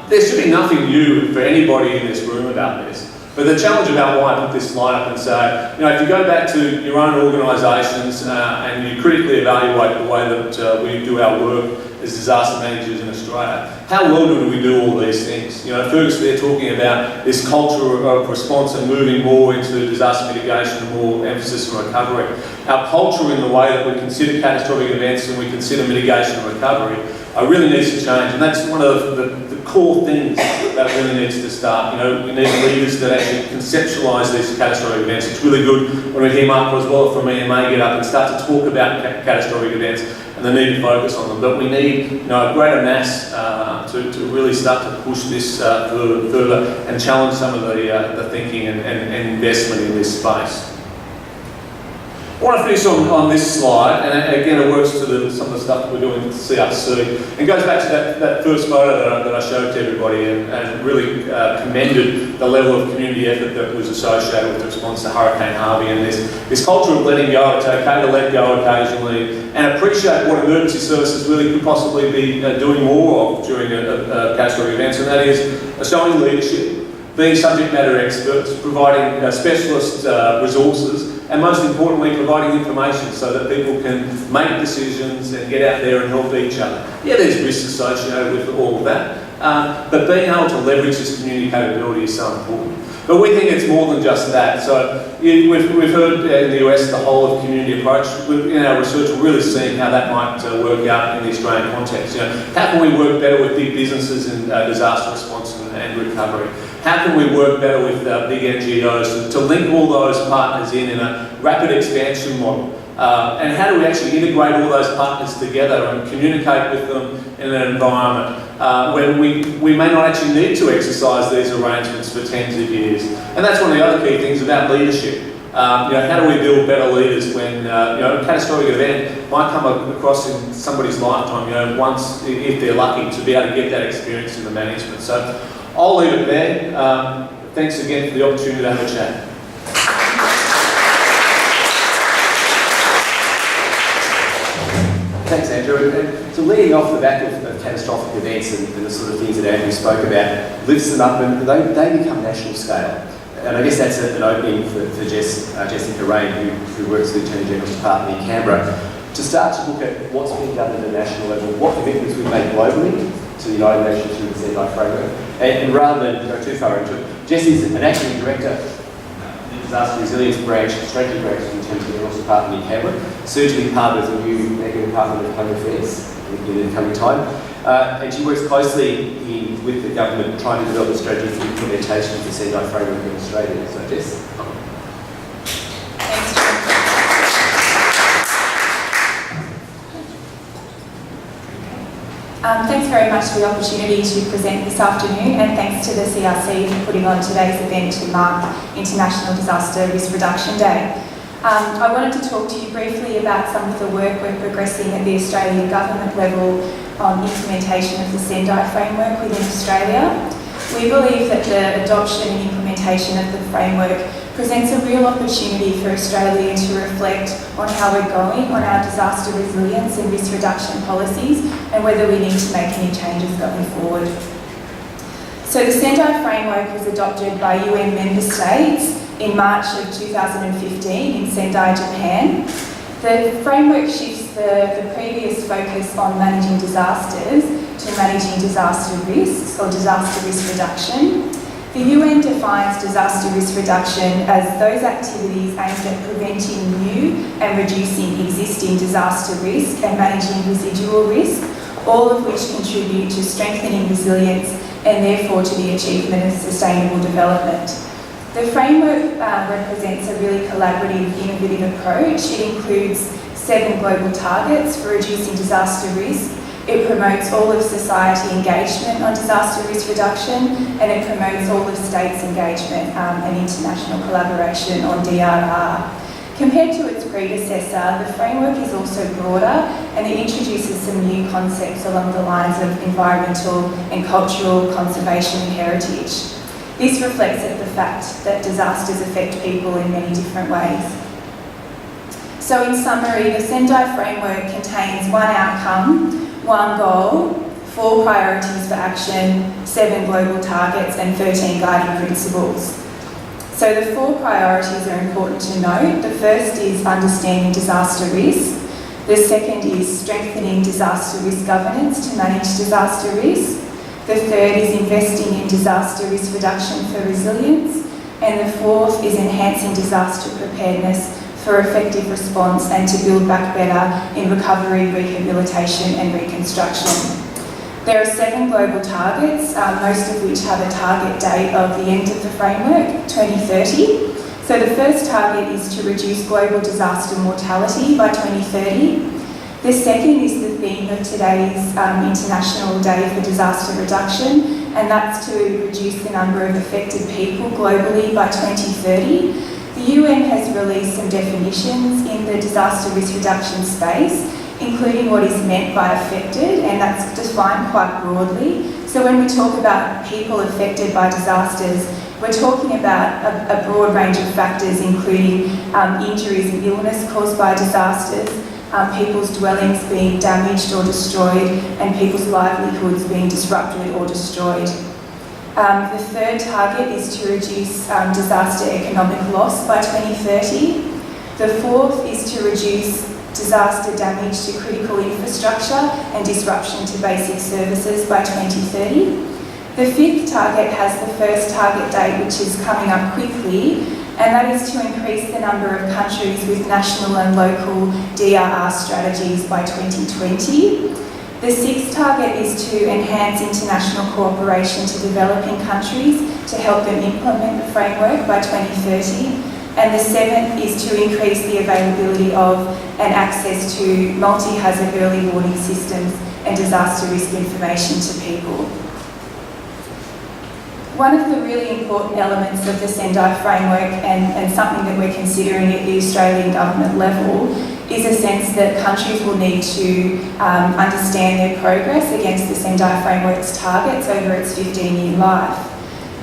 There should be nothing new for anybody in this room about this. But the challenge about why I put this slide up and say, you know, if you go back to your own organisations and you critically evaluate the way that we do our work as disaster managers in Australia, how well do we do all these things? You know, Fergus, they're talking about this culture of response and moving more into disaster mitigation and more emphasis on recovery. Our culture in the way that we consider catastrophic events and we consider mitigation and recovery really needs to change, and that's one of the core things that really needs to start. You know, we need leaders that actually conceptualise these catastrophic events. It's really good when we hear Mark as well from me and May get up and start to talk about catastrophic events and the need to focus on them. But we need, you know, a greater mass to really start to push this further and challenge some of the thinking and investment in this space. I want to finish on this slide, and again it works to some of the stuff that we're doing with CRC. It goes back to that first photo that I showed to everybody and really commended the level of community effort that was associated with the response to Hurricane Harvey, and this culture of letting go. It's okay to let go occasionally and appreciate what emergency services really could possibly be doing more of during a catastrophic event, and that is showing leadership, being subject matter experts, providing specialist resources, and most importantly, providing information so that people can make decisions and get out there and help each other. Yeah, there's risks associated with all of that, but being able to leverage this community capability is so important. But we think it's more than just that. So we've heard in the US the whole of community approach. In our research, we're really seeing how that might work out in the Australian context. You know, how can we work better with big businesses in disaster response and recovery? How can we work better with big NGOs to link all those partners in a rapid expansion model? And how do we actually integrate all those partners together and communicate with them in an environment when we may not actually need to exercise these arrangements for tens of years? And that's one of the other key things about leadership. How do we build better leaders when a catastrophic event might come across in somebody's lifetime, once, if they're lucky, to be able to get that experience in the management. So I'll leave it there. Thanks again for the opportunity to have a chat. Thanks, Andrew. And so leading off the back of catastrophic events and the sort of things that Andrew spoke about, lifts them up and they become national scale. And I guess that's an opening for Jessica Rain, who works for the Attorney General's Department in Canberra, to start to look at what's being done at a national level, what commitments we've made globally to the United Nations through the Sendai framework. And rather than go too far into it, Jessie's an acting director of the Disaster Resilience Branch, Strategy Branch in the Attorney General's Department in Canberra, soon to be part of the new Department of Home Affairs in the coming time. And she works closely with the government trying to develop a strategy for implementation of the Sendai framework in Australia. So Jess. Thanks very much for the opportunity to present this afternoon, and thanks to the CRC for putting on today's event to mark International Disaster Risk Reduction Day. I wanted to talk to you briefly about some of the work we're progressing at the Australian government level on implementation of the Sendai framework within Australia. We believe that the adoption and implementation of the framework presents a real opportunity for Australia to reflect on how we're going on our disaster resilience and risk reduction policies and whether we need to make any changes going forward. So the Sendai framework was adopted by UN member states in March of 2015 in Sendai, Japan. The framework shifts the previous focus on managing disasters to managing disaster risks or disaster risk reduction. The UN defines disaster risk reduction as those activities aimed at preventing new and reducing existing disaster risk and managing residual risk, all of which contribute to strengthening resilience and therefore to the achievement of sustainable development. The framework represents a really collaborative, innovative approach. It includes 7 global targets for reducing disaster risk. It promotes all of society engagement on disaster risk reduction, and it promotes all of states' engagement and international collaboration on DRR. Compared to its predecessor, the framework is also broader and it introduces some new concepts along the lines of environmental and cultural conservation and heritage. This reflects the fact that disasters affect people in many different ways. So in summary, the Sendai framework contains 1 outcome, 1 goal, 4 priorities for action, 7 global targets and 13 guiding principles. So the 4 priorities are important to note. The first is understanding disaster risk. The second is strengthening disaster risk governance to manage disaster risk. The third is investing in disaster risk reduction for resilience. And the fourth is enhancing disaster preparedness for effective response and to build back better in recovery, rehabilitation and reconstruction. There are 7 global targets, most of which have a target date of the end of the framework, 2030. So the first target is to reduce global disaster mortality by 2030. The second is the theme of today's International Day for Disaster Reduction, and that's to reduce the number of affected people globally by 2030. The UN has released some definitions in the disaster risk reduction space, including what is meant by affected, and that's defined quite broadly. So when we talk about people affected by disasters, we're talking about a broad range of factors, including injuries and illness caused by disasters, people's dwellings being damaged or destroyed, and people's livelihoods being disrupted or destroyed. The third target is to reduce disaster economic loss by 2030. The fourth is to reduce disaster damage to critical infrastructure and disruption to basic services by 2030. The fifth target has the first target date, which is coming up quickly, and that is to increase the number of countries with national and local DRR strategies by 2020. The sixth target is to enhance international cooperation to developing countries to help them implement the framework by 2030. And the seventh is to increase the availability of and access to multi-hazard early warning systems and disaster risk information to people. One of the really important elements of the Sendai framework and something that we're considering at the Australian government level is a sense that countries will need to understand their progress against the Sendai framework's targets over its 15-year life.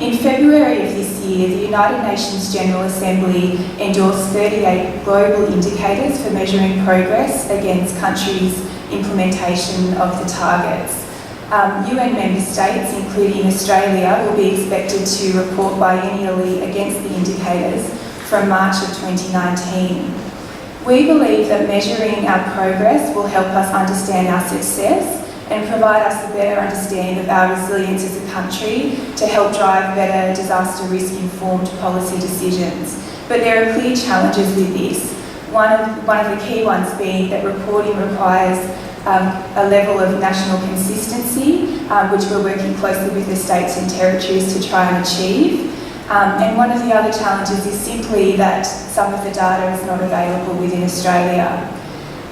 In February of this year, the United Nations General Assembly endorsed 38 global indicators for measuring progress against countries' implementation of the targets. UN member states, including Australia, will be expected to report biennially against the indicators from March of 2019. We believe that measuring our progress will help us understand our success and provide us a better understanding of our resilience as a country to help drive better disaster risk-informed policy decisions. But there are clear challenges with this. One of the key ones being that reporting requires a level of national consistency, which we're working closely with the states and territories to try and achieve. And one of the other challenges is simply that some of the data is not available within Australia.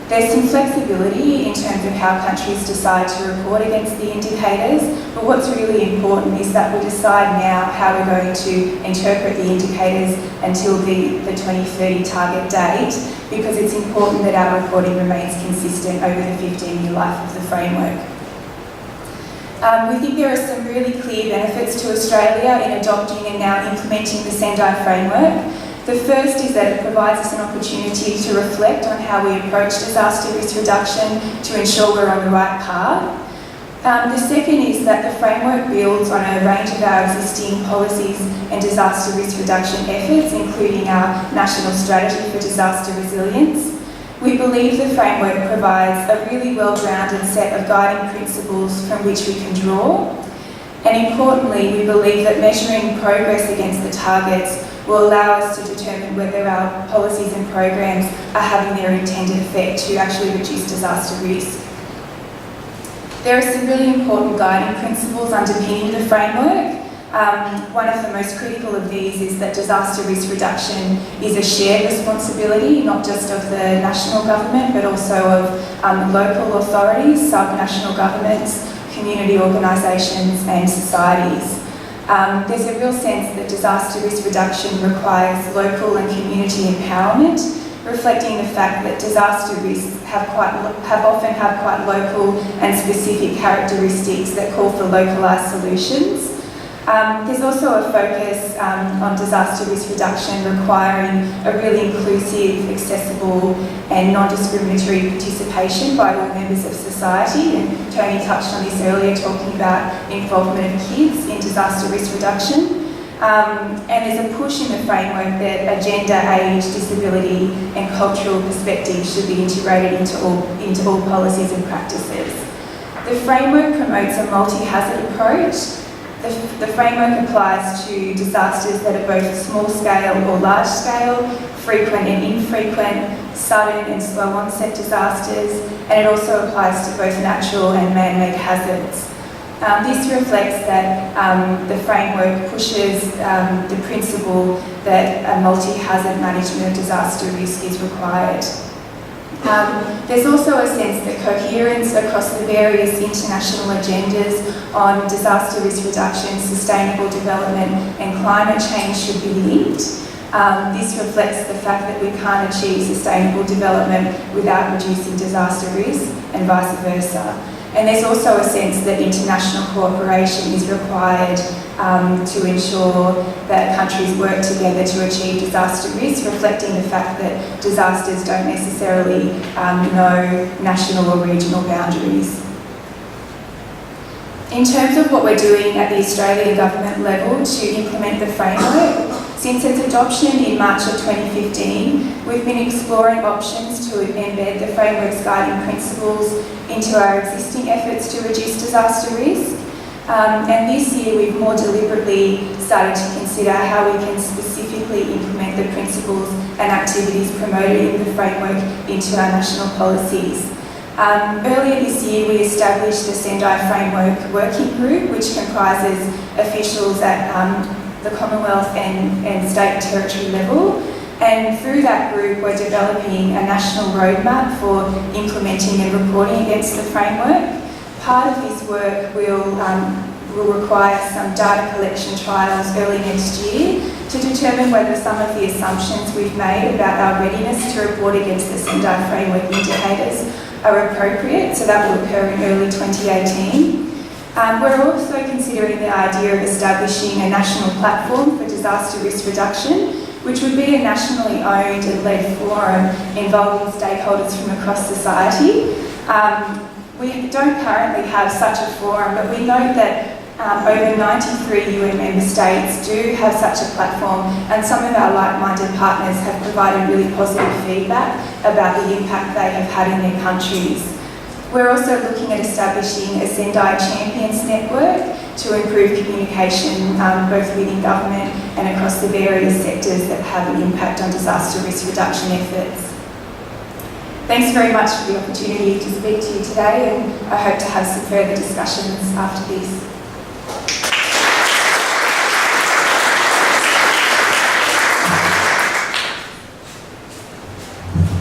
There's some flexibility in terms of how countries decide to report against the indicators, but what's really important is that we decide now how we're going to interpret the indicators until the 2030 target date, because it's important that our reporting remains consistent over the 15-year life of the framework. We think there are some really clear benefits to Australia in adopting and now implementing the Sendai framework. The first is that it provides us an opportunity to reflect on how we approach disaster risk reduction to ensure we're on the right path. The second is that the framework builds on a range of our existing policies and disaster risk reduction efforts, including our National Strategy for Disaster Resilience. We believe the framework provides a really well-grounded set of guiding principles from which we can draw. And importantly, we believe that measuring progress against the targets will allow us to determine whether our policies and programs are having their intended effect to actually reduce disaster risk. There are some really important guiding principles underpinning the framework. One of the most critical of these is that disaster risk reduction is a shared responsibility, not just of the national government, but also of local authorities, sub-national governments, community organisations and societies. There's a real sense that disaster risk reduction requires local and community empowerment, reflecting the fact that disaster risks have often had quite local and specific characteristics that call for localised solutions. There's also a focus on disaster risk reduction requiring a really inclusive, accessible and non-discriminatory participation by all members of society, and Tony touched on this earlier talking about involvement of kids in disaster risk reduction. And there's a push in the framework that a gender, age, disability and cultural perspective should be integrated into all policies and practices. The framework promotes a multi-hazard approach. The framework applies to disasters that are both small scale or large scale, frequent and infrequent, sudden and slow onset disasters, and it also applies to both natural and man-made hazards. This reflects that the framework pushes the principle that a multi-hazard management of disaster risk is required. There's also a sense that coherence across the various international agendas on disaster risk reduction, sustainable development and climate change should be linked. This reflects the fact that we can't achieve sustainable development without reducing disaster risk and vice versa. And there's also a sense that international cooperation is required to ensure that countries work together to achieve disaster risk, reflecting the fact that disasters don't necessarily know national or regional boundaries. In terms of what we're doing at the Australian government level to implement the framework, since its adoption in March of 2015, we've been exploring options to embed the framework's guiding principles into our existing efforts to reduce disaster risk. And this year we've more deliberately started to consider how we can specifically implement the principles and activities promoted in the framework into our national policies. Earlier this year we established the Sendai Framework Working Group, which comprises officials at the Commonwealth and state and territory level. And through that group we're developing a national roadmap for implementing and reporting against the framework. Part of this work will will require some data collection trials early next year to determine whether some of the assumptions we've made about our readiness to report against the Sendai framework indicators are appropriate, so that will occur in early 2018. We're also considering the idea of establishing a national platform for disaster risk reduction, which would be a nationally owned and led forum involving stakeholders from across society. We don't currently have such a forum, but we know that over 93 UN member states do have such a platform, and some of our like-minded partners have provided really positive feedback about the impact they have had in their countries. We're also looking at establishing a Sendai Champions Network to improve communication both within government and across the various sectors that have an impact on disaster risk reduction efforts. Thanks very much for the opportunity to speak to you today, and I hope to have some further discussions after this.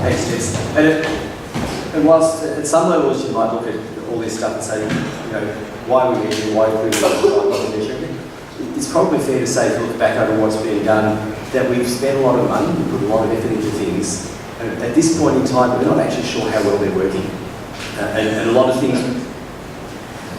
Thanks, Jess. And whilst at some levels you might look at all this stuff and say, you know, why are we measuring, why are we measuring? It's probably fair to say, if you look back over what's being done, that we've spent a lot of money, we've put a lot of effort into things, and at this point in time, we're not actually sure how well they're working. And a lot of things,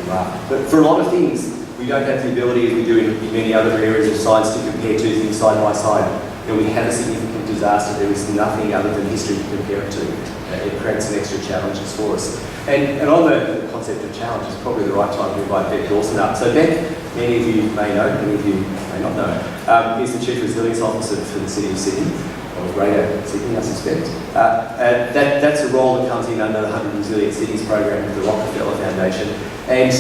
but for a lot of things, we don't have the ability, as we do in many other areas of science, to compare two things side by side. You know, we had a significant disaster, there is nothing other than history to compare it to. It creates some extra challenges for us. And on the concept of challenge, it's probably the right time to invite Beck Dawson up. So Beck, many of you may know, many of you may not know, is the Chief Resilience Officer for the City of Sydney, or Greater Sydney, I suspect. That's a role that comes in under the 100 Resilient Cities program of the Rockefeller Foundation. And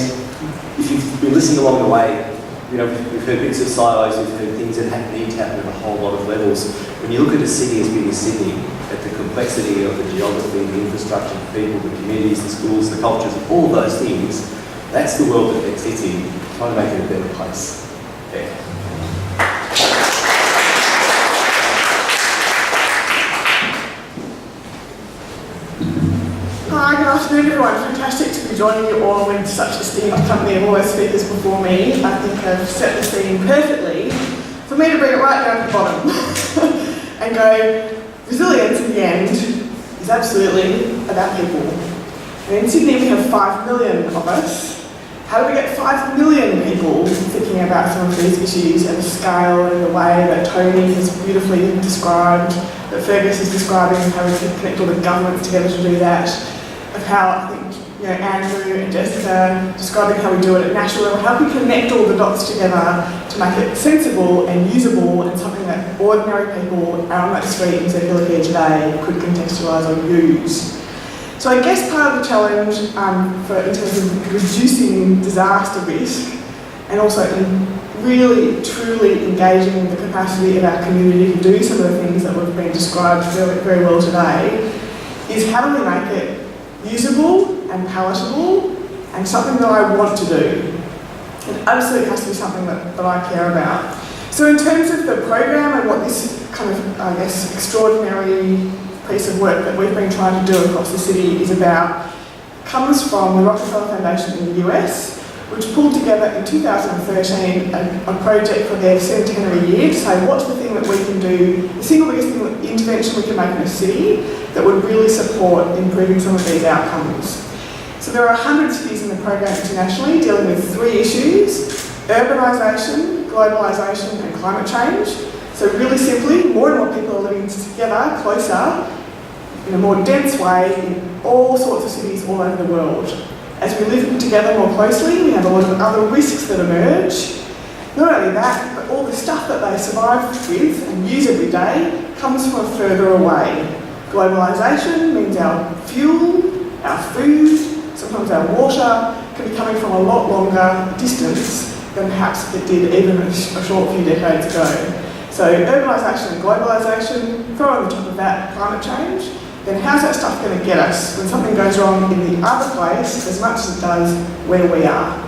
if you've been listening along the way, you know, we've heard bits of silos, we've heard things that need to happen at a whole lot of levels. When you look at a city as big as Sydney, at the complexity of the geography, the infrastructure, the people, the communities, the schools, the cultures, all those things, that's the world that Beck sits in, trying to make it a better place. Beck. Hi, good afternoon everyone. Fantastic to be joining you all with such esteemed company of all those speakers before me. I think I've set the scene perfectly for me to bring it right down to the bottom and go, resilience in the end is absolutely about people. And in Sydney we have 5 million of us. How do we get 5 million people thinking about some of these issues at a scale and in the way that Tony has beautifully described, that Fergus is describing, how we can connect all the governments together to do that, of how I think Andrew and Jessica describing how we do it at national level, how we connect all the dots together to make it sensible and usable and something that ordinary people out on that street in Circular here today could contextualise or use. So I guess part of the challenge in terms of reducing disaster risk and also in really truly engaging the capacity of our community to do some of the things that we've been described very, very well today is how do we make it usable and palatable and something that I want to do. It absolutely has to be something that I care about. So in terms of the program and what this kind of, I guess, extraordinary piece of work that we've been trying to do across the city is about, comes from the Rockefeller Foundation in the US, which pulled together in 2013 a project for their centenary year to say what's the thing that we can do, the single biggest intervention we can make in a city that would really support improving some of these outcomes. So there are 100 cities in the program internationally dealing with 3 issues: urbanisation, globalisation and climate change. So really simply, more and more people are living together, closer, in a more dense way in all sorts of cities all over the world. As we live together more closely, we have a lot of other risks that emerge. Not only that, but all the stuff that they survive with and use every day comes from further away. Globalisation means our fuel, our food, sometimes our water can be coming from a lot longer distance than perhaps it did even a short few decades ago. So urbanisation and globalisation, throw on the top of that climate change, then how's that stuff going to get us when something goes wrong in the other place as much as it does where we are?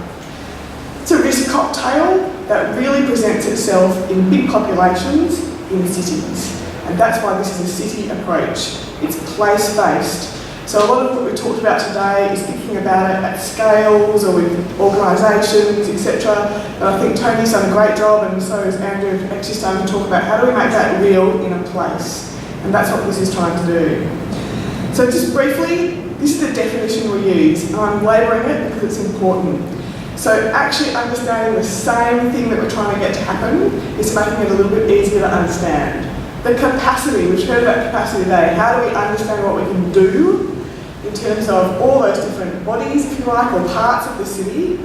It's a risk cocktail that really presents itself in big populations in cities. And that's why this is a city approach. It's place-based. So a lot of what we talked about today is thinking about it at scales or with organisations, etc. But I think Tony's done a great job, and so has Andrew, actually starting to talk about how do we make that real in a place. And that's what this is trying to do. So just briefly, this is the definition we use, and I'm labouring it because it's important. So actually understanding the same thing that we're trying to get to happen is making it a little bit easier to understand. The capacity, we've heard about capacity today. How do we understand what we can do in terms of all those different bodies, if you like, or parts of the city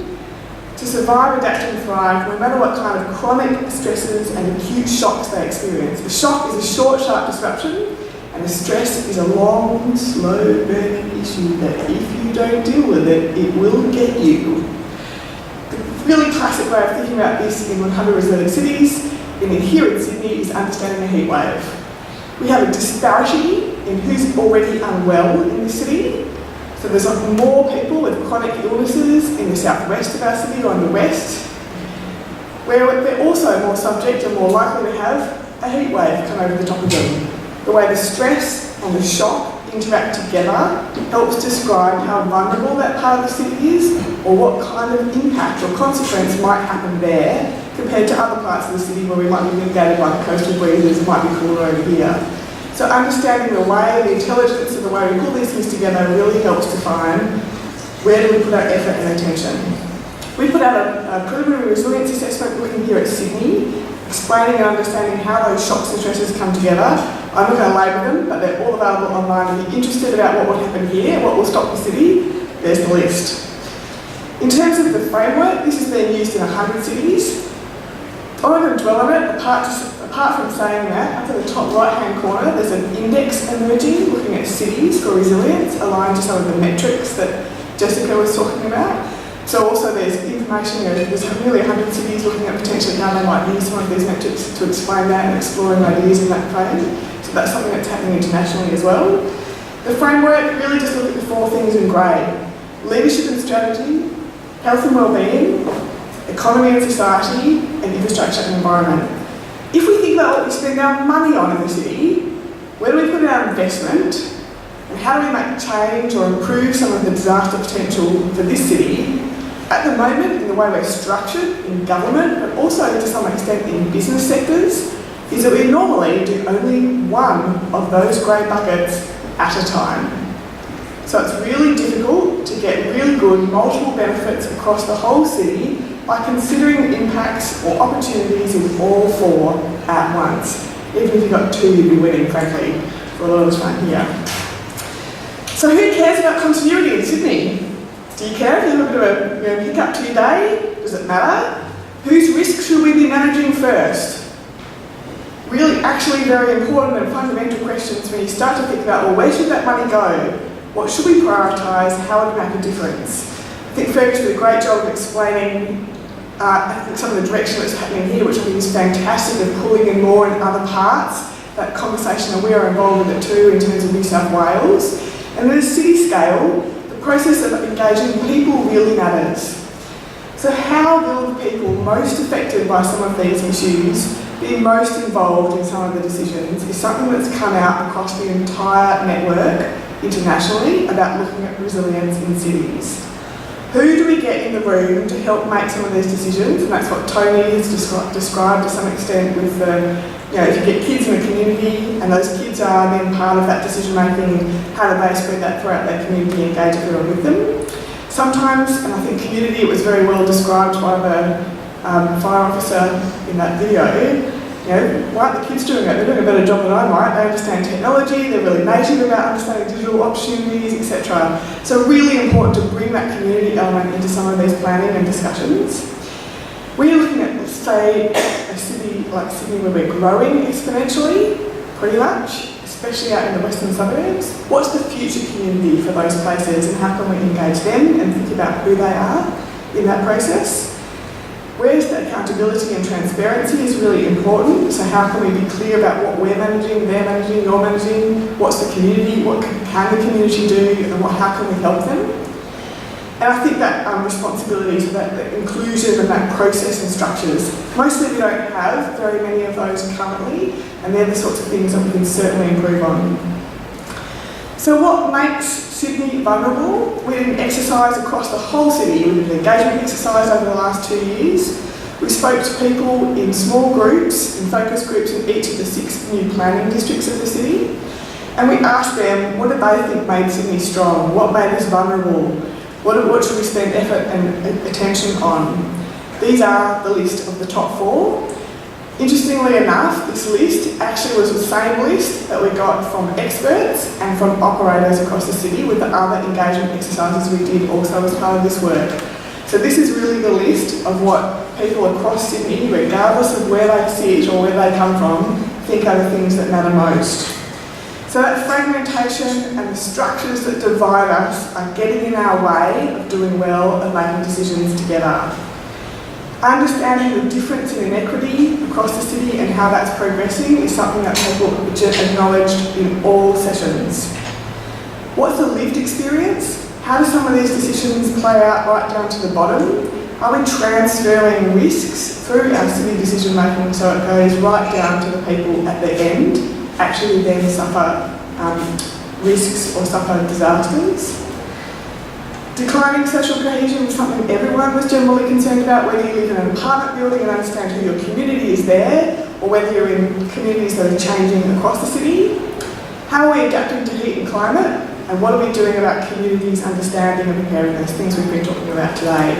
to survive, adapt and thrive no matter what kind of chronic stresses and acute shocks they experience. A shock is a short, sharp disruption, and a stress is a long, slow burning issue that if you don't deal with it, it will get you. The really classic way of thinking about this in 100 resilient cities, and here in Sydney, is understanding a heat wave. We have a disparity in who's already unwell in the city. So there's more people with chronic illnesses in the southwest of our city or in the west, where they're also more subject and more likely to have a heat wave come over the top of them. The way the stress and the shock interact together helps describe how vulnerable that part of the city is, or what kind of impact or consequence might happen there compared to other parts of the city where we might be mitigated by the coastal breezes, it might be cooler over here. So understanding the way, the intelligence and the way we pull these things together really helps define where do we put our effort and attention. We put out a preliminary resilience assessment looking here at Sydney, explaining and understanding how those shocks and stresses come together. I'm not going to label them, but they're all available online. If you're interested about what will happen here, what will stop the city, there's the list. In terms of the framework, this is being used in 100 cities. I'm not going to dwell on it, apart from saying that, up in the top right-hand corner, there's an index emerging looking at cities for resilience, aligned to some of the metrics that Jessica was talking about. So also there's information, there's nearly 100 cities looking at potentially how they might use some of these metrics to explain that and exploring ideas in that frame. So that's something that's happening internationally as well. The framework really just look at the 4 things in grey: leadership and strategy, health and well-being, economy and society, and infrastructure and environment. If we think about what we spend our money on in the city, where do we put our investment, and how do we make change or improve some of the disaster potential for this city? At the moment, in the way we're structured in government, but also to some extent in business sectors, is that we normally do only one of those grey buckets at a time. So it's really difficult to get really good multiple benefits across the whole city by considering the impacts or opportunities in all 4 at once. Even if you've got 2, you'd be winning, frankly, for a lot of us right here. So who cares about continuity in Sydney? Do you care if you have a bit of a hiccup to your day? Does it matter? Whose risk should we be managing first? Really, actually very important and fundamental questions when you start to think about, well, where should that money go? What should we prioritise? How would it make a difference? I think Fergus did a great job of explaining I think some of the direction that's happening here, which I think is fantastic, of pulling in more in other parts, that conversation, and we are involved with it too in terms of New South Wales. And at a city scale, the process of engaging people really matters. So how will the people most affected by some of these issues be most involved in some of the decisions is something that's come out across the entire network internationally about looking at resilience in cities. Who do we get in the room to help make some of these decisions? And that's what Tony has described to some extent with the, if you get kids in a community and those kids are then part of that decision making, how do they spread that throughout their community, engage everyone with them? Sometimes, and I think community, it was very well described by the fire officer in that video, why aren't the kids doing it? They're doing a better job than I might. They understand technology, they're really native about understanding digital opportunities, etc. So really important to bring that community element into some of these planning and discussions. We're looking at, say, a city like Sydney where we're growing exponentially, pretty much, especially out in the western suburbs. What's the future community for those places and how can we engage them and think about who they are in that process? Where's the accountability and transparency is really important. So how can we be clear about what we're managing, they're managing, you're managing, what's the community, what can the community do, and how can we help them? And I think that responsibility to that inclusion and that process and structures, mostly we don't have very many of those currently, and they're the sorts of things that we can certainly improve on. So what makes Sydney vulnerable? We did an exercise across the whole city. We did an engagement exercise over the last 2 years. We spoke to people in small groups, in focus groups in each of the 6 new planning districts of the city. And we asked them, what did they think made Sydney strong? What made us vulnerable? What should we spend effort and attention on? These are the list of the top 4. Interestingly enough, this list actually was the same list that we got from experts and from operators across the city with the other engagement exercises we did also as part of this work. So this is really the list of what people across Sydney, regardless of where they sit or where they come from, think are the things that matter most. So that fragmentation and the structures that divide us are getting in our way of doing well and making decisions together. Understanding the difference in inequity across the city and how that's progressing is something that people acknowledged in all sessions. What's the lived experience? How do some of these decisions play out right down to the bottom? Are we transferring risks through our city decision making so it goes right down to the people at the end, actually then suffer risks or suffer disasters? Declining social cohesion was something everyone was generally concerned about, whether you live in an apartment building and understand who your community is there, or whether you're in communities that are changing across the city. How are we adapting to heat and climate? And what are we doing about communities' understanding and preparedness, things we've been talking about today.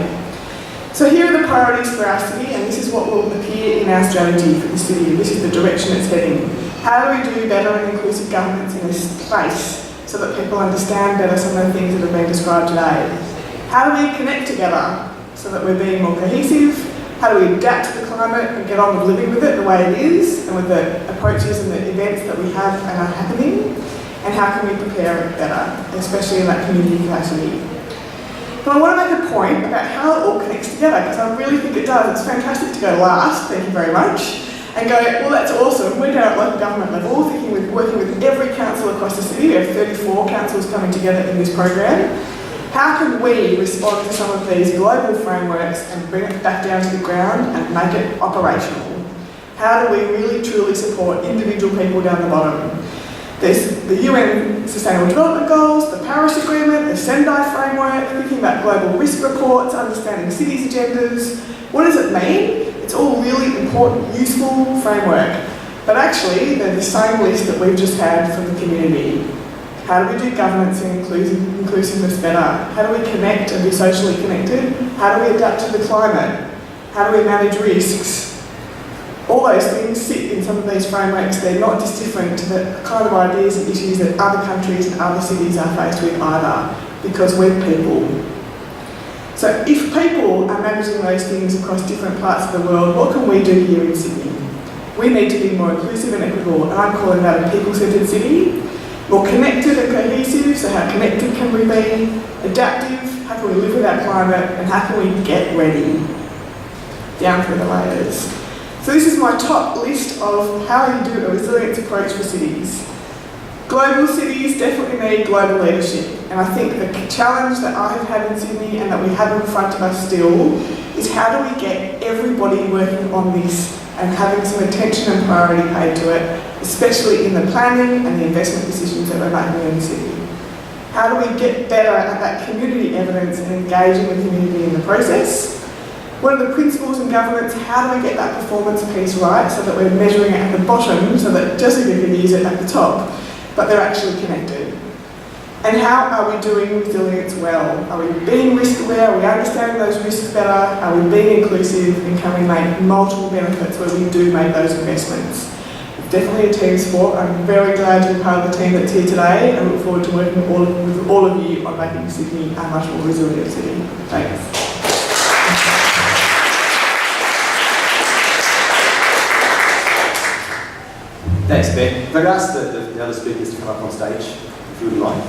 So here are the priorities for our city, and this is what will appear in our strategy for the city. This is the direction it's heading. How do we do better and inclusive governance in this place, so that people understand better some of the things that have been described today? How do we connect together so that we're being more cohesive? How do we adapt to the climate and get on with living with it the way it is and with the approaches and the events that we have and are happening? And how can we prepare it better, especially in that community capacity? But I want to make a point about how it all connects together, because I really think it does. It's fantastic to go last, thank you very much, and go, well, that's awesome. We're down at local government level, working with every council across the city. We have 34 councils coming together in this program. How can we respond to some of these global frameworks and bring it back down to the ground and make it operational? How do we really truly support individual people down the bottom? There's the UN Sustainable Development Goals, the Paris Agreement, the Sendai framework, thinking about global risk reports, understanding cities' agendas. What does it mean? It's all really important, useful framework. But actually, they're the same list that we've just had from the community. How do we do governance and inclusiveness better? How do we connect and be socially connected? How do we adapt to the climate? How do we manage risks? All those things sit in some of these frameworks. They're not different to the kind of ideas and issues that other countries and other cities are faced with either, because we're people. So if people are managing those things across different parts of the world, what can we do here in Sydney? We need to be more inclusive and equitable, and I'm calling that a people-centred city. More connected and cohesive, so how connected can we be? Adaptive, how can we live with our climate? And how can we get ready? Down through the layers. So this is my top list of how you do a resilience approach for cities. Global cities definitely need global leadership, and I think the challenge that I have had in Sydney and that we have in front of us still is how do we get everybody working on this and having some attention and priority paid to it, especially in the planning and the investment decisions that we're making in the city. How do we get better at that community evidence and engaging the community in the process? What are the principles in governance? How do we get that performance piece right so that we're measuring it at the bottom so that Jessica can use it at the top, but they're actually connected? And how are we doing resilience well? Are we being risk aware? Are we understanding those risks better? Are we being inclusive? And can we make multiple benefits where we do make those investments? It's definitely a team sport. I'm very glad to be part of the team that's here today and look forward to working with all of you on making Sydney a much more resilient city. Thanks. Thanks, Ben. If I could ask the other speakers to come up on stage, if you would like.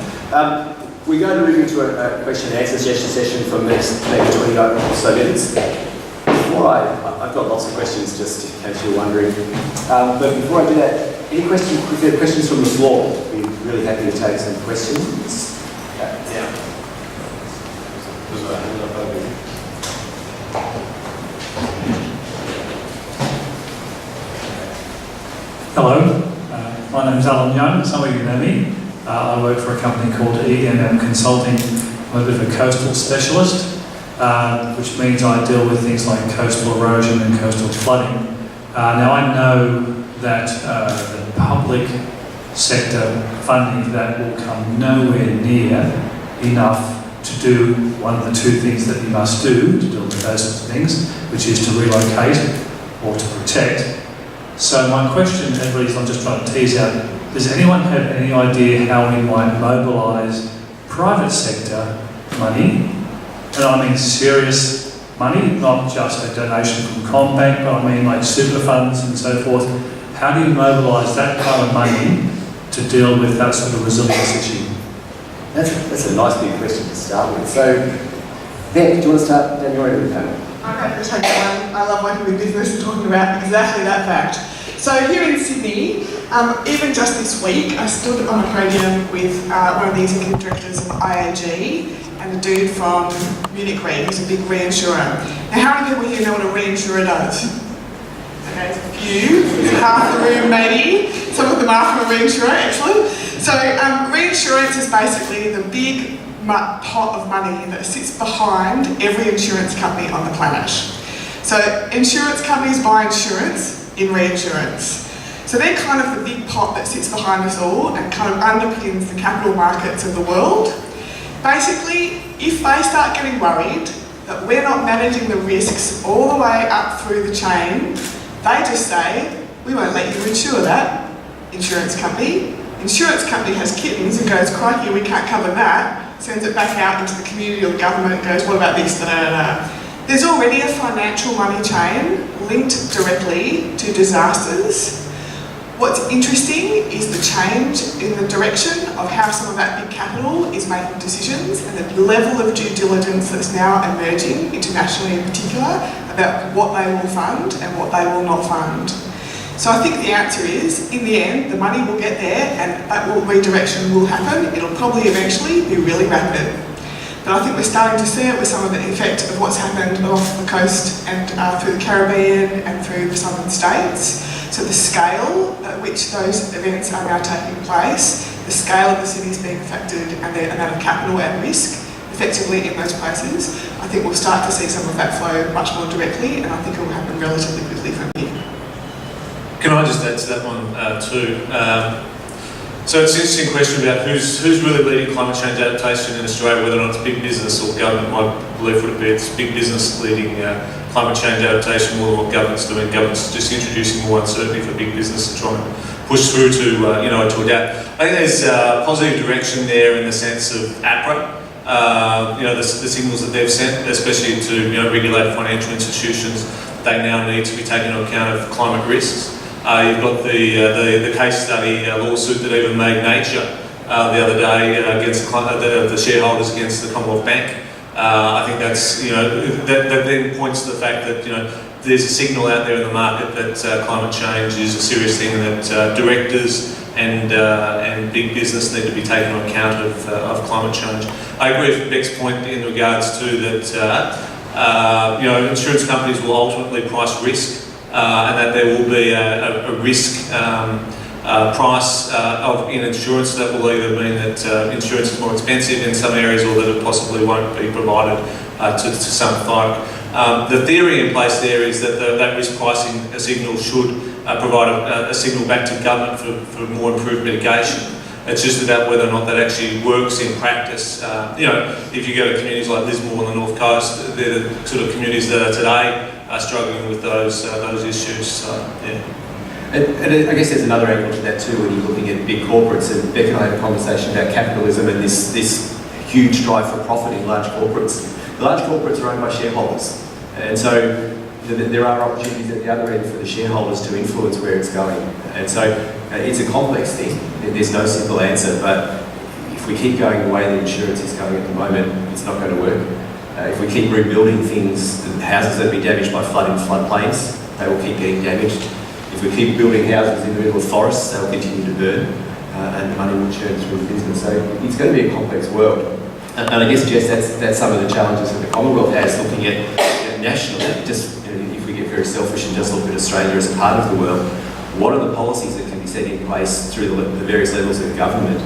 We're going to move into a question and answer session for the next maybe 20 or so minutes. Before I've got lots of questions, just in case you're wondering. But before I do that, any questions? If there are questions from the floor, we'd be really happy to take some questions. Yeah. Hello, my name is Alan Young, some of you know me. I work for a company called EMM Consulting. I'm a bit of a coastal specialist, which means I deal with things like coastal erosion and coastal flooding. Now I know that the public sector funding that will come nowhere near enough to do one of the two things that you must do to deal with those sorts of things, which is to relocate or to protect. So my question, and really I'm just trying to tease out, does anyone have any idea how we might mobilise private sector money, and I mean serious money, not just a donation from Combank, but I mean like super funds and so forth. How do you mobilise that kind of money to deal with that sort of resilience issue? That's a nice big question to start with. So, Ben, do you want to start down your end of the panel? I'm happy to take that one. I love working with business and talking about exactly that fact. So here in Sydney, even just this week, I stood on a podium with one of the executive directors of IAG and a dude from Munich Re, who's a big reinsurer. Now, how many people here know what a reinsurer does? Okay, there's a few, half the room maybe. Some of them are from a reinsurer, actually. So reinsurance is basically the big pot of money that sits behind every insurance company on the planet. So insurance companies buy insurance in reinsurance. So they're kind of the big pot that sits behind us all and kind of underpins the capital markets of the world. Basically, if they start getting worried that we're not managing the risks all the way up through the chain, they just say, we won't let you insure that, insurance company. Insurance company has kittens and goes, crikey, we can't cover that, sends it back out into the community or the government and goes, what about this, da-da-da-da. There's already a financial money chain linked directly to disasters. What's interesting is the change in the direction of how some of that big capital is making decisions and the level of due diligence that's now emerging, internationally in particular, about what they will fund and what they will not fund. So I think the answer is, in the end, the money will get there and that redirection will happen. It'll probably eventually be really rapid. But I think we're starting to see it with some of the effect of what's happened off the coast and through the Caribbean and through the southern states. So the scale at which those events are now taking place, the scale of the cities being affected and the amount of capital and risk effectively in those places, I think we'll start to see some of that flow much more directly, and I think it will happen relatively quickly from here. Can I just add to that one too? So it's an interesting question about who's really leading climate change adaptation in Australia, whether or not it's big business or government. My belief would be it's big business leading climate change adaptation more than what government's doing. Government's just introducing more uncertainty for big business and trying to push through to to adapt. I think there's a positive direction there in the sense of APRA. The signals that they've sent, especially to regulated financial institutions, they now need to be taking into account of climate risks. You've got the case study lawsuit that even made Nature the other day against the shareholders against the Commonwealth Bank. I think that's that then points to the fact that there's a signal out there in the market that climate change is a serious thing, and that directors and big business need to be taken into account of climate change. I agree with Beck's point in regards to that insurance companies will ultimately price risk. And that there will be a risk price in insurance that will either mean that insurance is more expensive in some areas or that it possibly won't be provided to some folk. The theory in place there is that that risk pricing signal should provide a signal back to government for more improved mitigation. It's just about whether or not that actually works in practice. If you go to communities like Lismore on the North Coast, they're the sort of communities that are today struggling with those issues. So, yeah. And I guess there's another angle to that too when you're looking at big corporates, and Beck and I had a conversation about capitalism and this huge drive for profit in large corporates. The large corporates are owned by shareholders, and so there are opportunities at the other end for the shareholders to influence where it's going. And so it's a complex thing. There's no simple answer, but if we keep going the way the insurance is going at the moment, it's not going to work. If we keep rebuilding things, houses that have been damaged by flood in floodplains, they will keep getting damaged. If we keep building houses in the middle of forests, they'll continue to burn, and the money will churn through the business. So it's going to be a complex world. And I guess, Jess, that's some of the challenges that the Commonwealth has, looking at nationally. Just if we get very selfish and just look at Australia as a part of the world, what are the policies that can be set in place through the various levels of government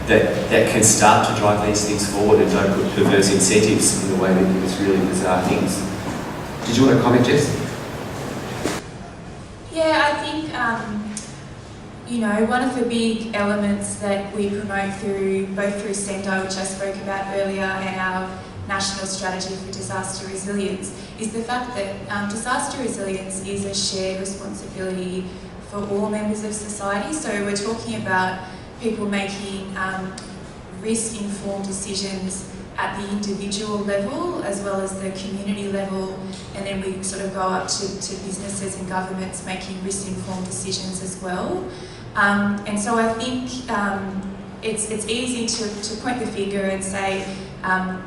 that can start to drive these things forward and don't put perverse incentives in the way that do this really bizarre things. Did you want to comment, Jess? Yeah, I think, you know, one of the big elements that we promote both through Sendai, which I spoke about earlier, and our National Strategy for Disaster Resilience, is the fact that disaster resilience is a shared responsibility for all members of society. So we're talking about people making risk-informed decisions at the individual level as well as the community level, and then we sort of go up to businesses and governments making risk-informed decisions as well. And so I think it's easy to point the finger and say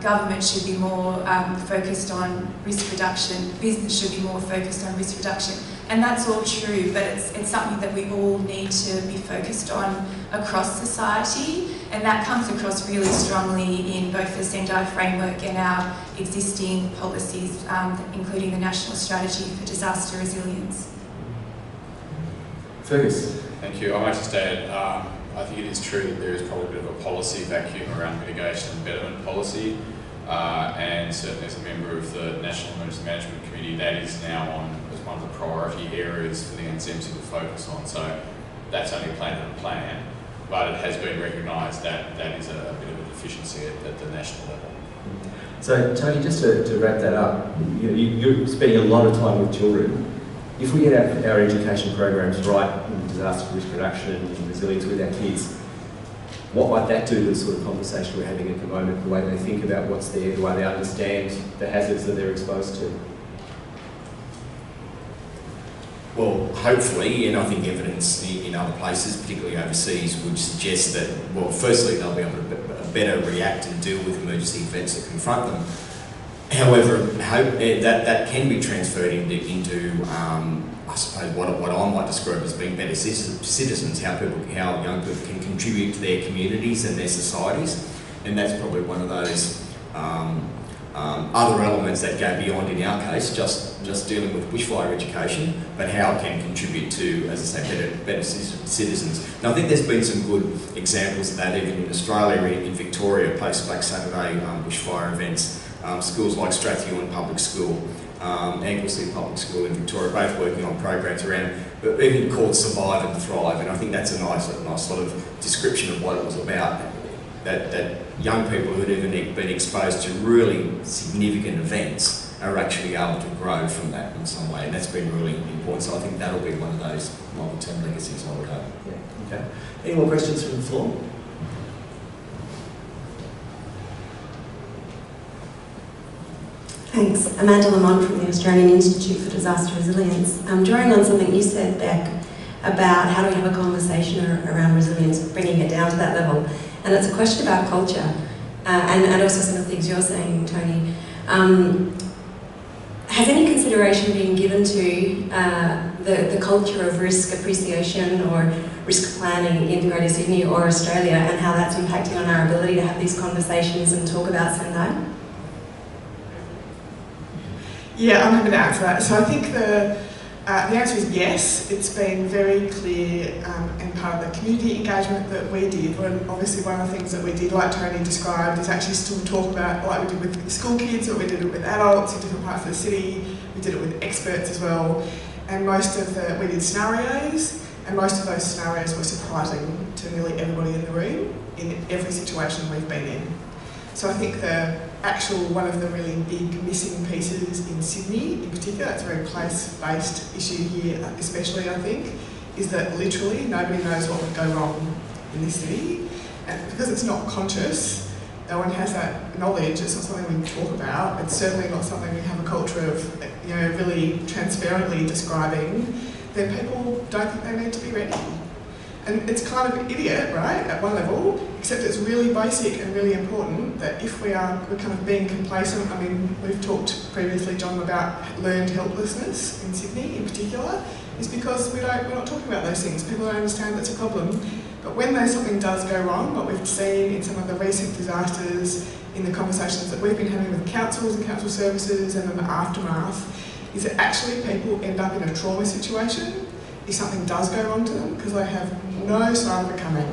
government should be more focused on risk reduction, business should be more focused on risk reduction, and that's all true, but it's something that we all need to be focused on across society, and that comes across really strongly in both the Sendai framework and our existing policies, including the National Strategy for Disaster Resilience. Fergus. Thank you. I might just add, I think it is true that there is probably a bit of a policy vacuum around mitigation and betterment policy, and certainly as a member of the National Emergency Management Committee, that is now on as one of the priority areas for the NCMC to focus on. So that's only a plan and a plan, but it has been recognised that that is a bit of a deficiency at the national level. So Tony, just to wrap that up, you're spending a lot of time with children. If we get our education programs right in disaster risk reduction and resilience with our kids, what might that do to the sort of conversation we're having at the moment, the way they think about what's there, the way they understand the hazards that they're exposed to? Well, hopefully, and I think evidence in other places, particularly overseas, would suggest that, well, firstly, they'll be able to better react and deal with emergency events that confront them. However, that can be transferred into I suppose what I might describe as being better citizens, how young people can contribute to their communities and their societies, and that's probably one of those other elements that go beyond, in our case, just dealing with bushfire education, but how it can contribute to, as I say, better citizens. And I think there's been some good examples of that even in Australia, in Victoria, post-Black Saturday bushfire events. Schools like Strathewin Public School, Anglesey Public School in Victoria, both working on programs around, but even called Survive and Thrive, and I think that's a nice sort of description of what it was about. That young people who'd even been exposed to really significant events are actually able to grow from that in some way, and that's been really important. So I think that'll be one of those long-term legacies, I would hope. Yeah. Okay. Any more questions from the floor? Thanks. Amanda Lamont from the Australian Institute for Disaster Resilience. Drawing on something you said, Beck, about how do we have a conversation around resilience, bringing it down to that level. And it's a question about culture, and also some of the things you're saying, Tony. Has any consideration been given to the culture of risk appreciation or risk planning in Greater Sydney or Australia, and how that's impacting on our ability to have these conversations and talk about Sendai? Yeah, I'm happy to answer that. So I think the answer is yes. It's been very clear and part of the community engagement that we did. And obviously one of the things that we did, like Tony described, is actually still talk about, like we did with school kids, or we did it with adults in different parts of the city. We did it with experts as well. And we did scenarios, and most of those scenarios were surprising to nearly everybody in the room in every situation we've been in. So I think one of the really big missing pieces in Sydney in particular, it's a very place-based issue here especially, I think, is that literally nobody knows what would go wrong in this city. And because it's not conscious, no one has that knowledge, it's not something we talk about, it's certainly not something we have a culture of really transparently describing, then people don't think they need to be ready. And it's kind of idiot, right, at one level, except it's really basic and really important that if we're kind of being complacent. I mean, we've talked previously, John, about learned helplessness in Sydney in particular, is because we're not talking about those things. People don't understand that's a problem. But when something does go wrong, what we've seen in some of the recent disasters, in the conversations that we've been having with councils and council services and in the aftermath, is that actually people end up in a trauma situation if something does go wrong to them, because they have no sign of it coming.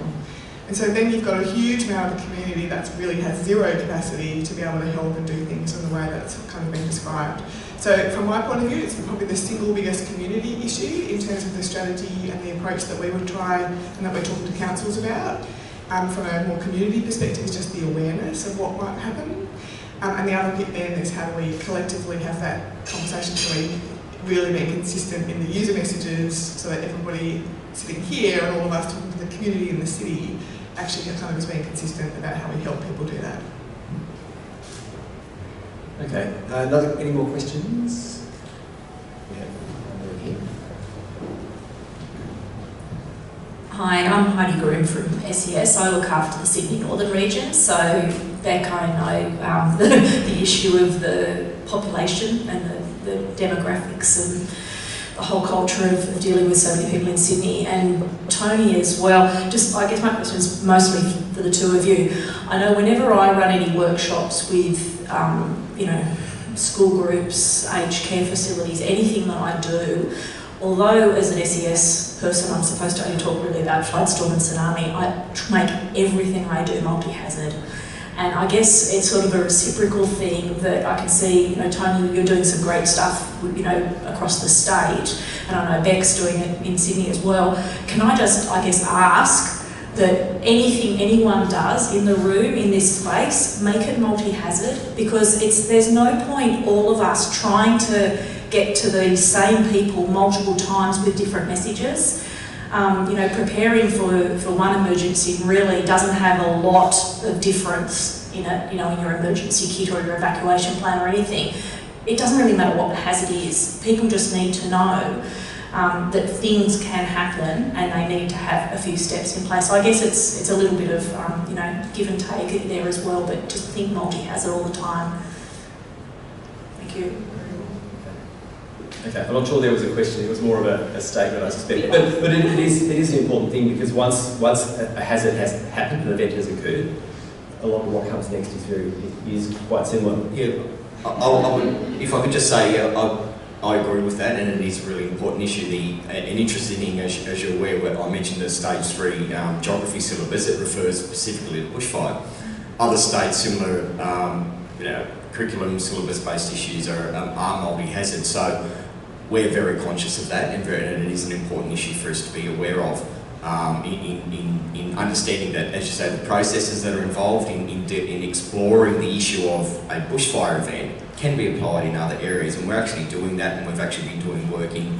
And so then you've got a huge amount of the community that really has zero capacity to be able to help and do things in the way that's kind of been described. So from my point of view, it's probably the single biggest community issue in terms of the strategy and the approach that we would try and that we're talking to councils about. From a more community perspective, is just the awareness of what might happen. And the other bit then is how do we collectively have that conversation so we really be consistent in the user messages so that everybody sitting here and all of us talking to the community in the city actually kind of is being consistent about how we help people do that. Okay, any more questions? Yeah, over here. Hi, I'm Heidi Groom from SES. I look after the Sydney Northern region, so Beck, I know the issue of the population and the demographics and the whole culture of dealing with so many people in Sydney, and Tony as well. Just, I guess my question is mostly for the two of you. I know whenever I run any workshops with, you know, school groups, aged care facilities, anything that I do, although as an SES person I'm supposed to only talk really about flood, storm and tsunami, I make everything I do multi-hazard. And I guess it's sort of a reciprocal thing that I can see, you know, Tony, you're doing some great stuff, you know, across the state, and I know Beck's doing it in Sydney as well. Can I just, I guess, ask that anything anyone does in the room, in this space, make it multi-hazard, because there's no point all of us trying to get to the same people multiple times with different messages. You know, preparing for one emergency really doesn't have a lot of difference in it, you know, in your emergency kit or your evacuation plan or anything. It doesn't really matter what the hazard is. People just need to know that things can happen and they need to have a few steps in place. So I guess it's a little bit of, you know, give and take there as well, but just think multi-hazard all the time. Thank you. Okay, I'm not sure there was a question, it was more of a statement, I suspect. But it is an important thing, because once a hazard has happened, an event has occurred, a lot of what comes next is quite similar. Yeah, if I could just say, I agree with that, and it is a really important issue. An interesting thing, as you're aware, where I mentioned the Stage 3 geography syllabus, it refers specifically to bushfire. Other states, similar, you know, curriculum syllabus-based issues are multi-hazard. So we're very conscious of that, and it is an important issue for us to be aware of in understanding that, as you say, the processes that are involved in exploring the issue of a bushfire event can be applied in other areas, and we're actually doing that, and we've actually been doing work in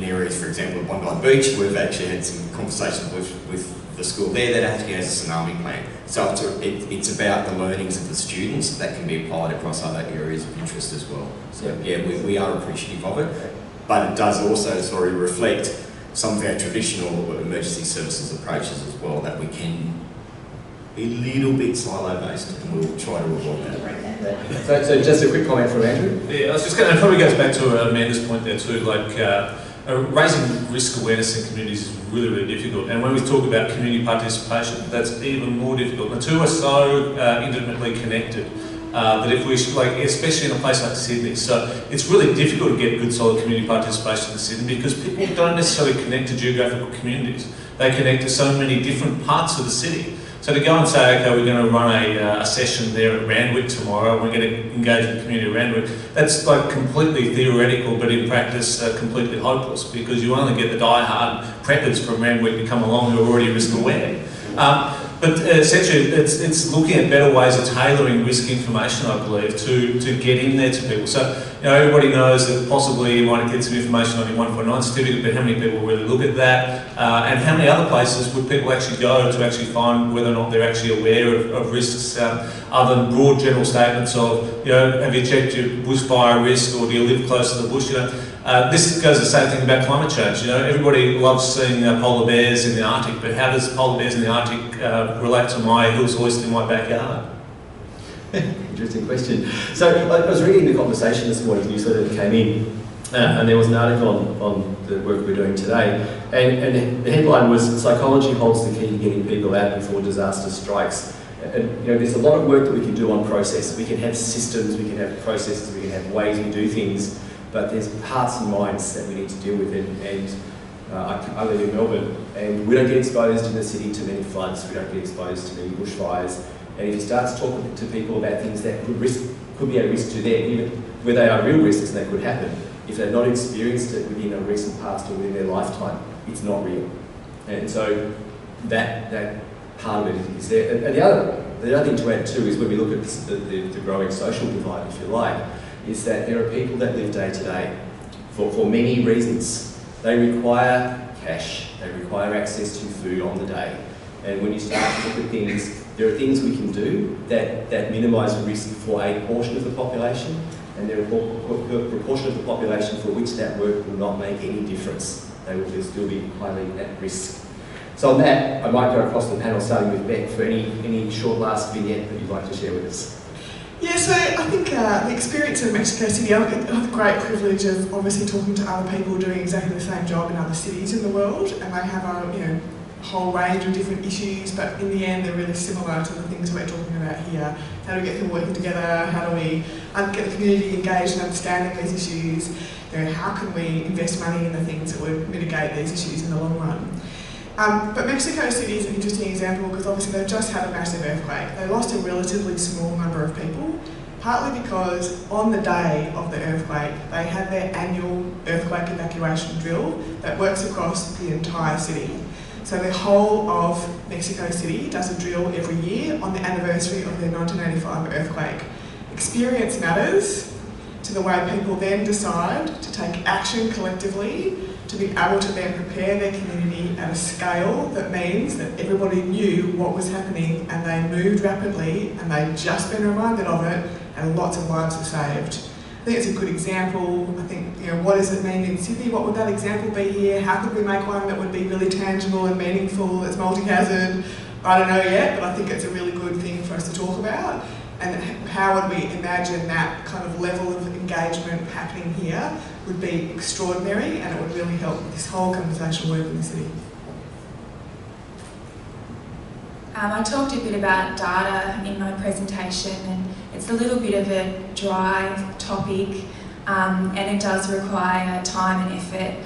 areas, for example, at Bondi Beach. We've actually had some conversations with the school there that actually has a tsunami plan. So it's about the learnings of the students that can be applied across other areas of interest as well. So yeah, we are appreciative of it, but it does also reflect some of our traditional emergency services approaches as well, that we can be a little bit silo-based, and we'll try to avoid that. So just a quick comment from Andrew. Yeah, I was just going to, it probably goes back to Amanda's point there too, like raising risk awareness in communities is really, really difficult. And when we talk about community participation, that's even more difficult. The two are so intimately connected that if we, like, especially in a place like Sydney, so it's really difficult to get good solid community participation in Sydney, because people don't necessarily connect to geographical communities. They connect to so many different parts of the city. So to go and say, okay, we're going to run a session there at Randwick tomorrow, we're going to engage with the community of Randwick, that's like completely theoretical, but in practice completely hopeless, because you only get the die-hard preppers from Randwick to come along who are already risk aware. But essentially, it's looking at better ways of tailoring risk information, I believe, to get in there to people. So, you know, everybody knows that possibly you might get some information on your 149 certificate, but how many people really look at that? And how many other places would people actually go to actually find whether or not they're actually aware of risks, other than broad general statements of, you know, have you checked your bushfire risk, or do you live close to the bush? You know, this goes the same thing about climate change. You know, everybody loves seeing polar bears in the Arctic, but how does polar bears in the Arctic relate to my hills hoist in my backyard? Interesting question. So I was reading the conversation this morning, you sort of came in, and there was an article on the work we're doing today, and the headline was, "Psychology holds the key to getting people out before disaster strikes." And you know, there's a lot of work that we can do on process. We can have systems, we can have processes, we can have ways we do things, but there's hearts and minds that we need to deal with, and I live in Melbourne, and we don't get exposed in the city to many floods, we don't get exposed to many bushfires, and if you start to talk to people about things that could be a risk to them, even where they are real risks and they could happen, if they've not experienced it within a recent past or within their lifetime, it's not real. And so that part of it is there. And the other thing to add too is when we look at the growing social divide, if you like, is that there are people that live day to day for many reasons. They require cash, they require access to food on the day. And when you start to look at things, there are things we can do that minimise risk for a portion of the population, and there are a proportion of the population for which that work will not make any difference. They will still be highly at risk. So on that, I might go across the panel, starting with Beck, for any short last vignette that you'd like to share with us. Yeah, so I think the experience in Mexico City, I have the great privilege of obviously talking to other people doing exactly the same job in other cities in the world, and they have a whole range of different issues, but in the end they're really similar to the things we're talking about here. How do we get people working together? How do we get the community engaged in understanding these issues? How can we invest money in the things that would mitigate these issues in the long run? But Mexico City is an interesting example because obviously they've just had a massive earthquake. They lost a relatively small number of people, partly because on the day of the earthquake, they had their annual earthquake evacuation drill that works across the entire city. So the whole of Mexico City does a drill every year on the anniversary of their 1985 earthquake. Experience matters to the way people then decide to take action collectively to be able to then prepare their community at a scale that means that everybody knew what was happening and they moved rapidly and they'd just been reminded of it and lots of lives were saved. I think it's a good example. I think, what does it mean in Sydney? What would that example be here? How could we make one that would be really tangible and meaningful, that's multi-hazard? I don't know yet, but I think it's a really good thing for us to talk about. And how would we imagine that kind of level of engagement happening here would be extraordinary, and it would really help this whole conversation work in the city. I talked a bit about data in my presentation, and it's a little bit of a dry topic, and it does require time and effort.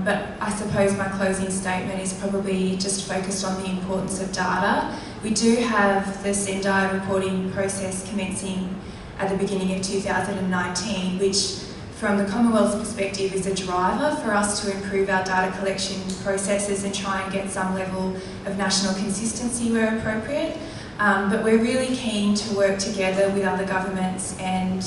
But I suppose my closing statement is probably just focused on the importance of data. We do have the Sendai reporting process commencing at the beginning of 2019, which from the Commonwealth's perspective is a driver for us to improve our data collection processes and try and get some level of national consistency where appropriate. But we're really keen to work together with other governments and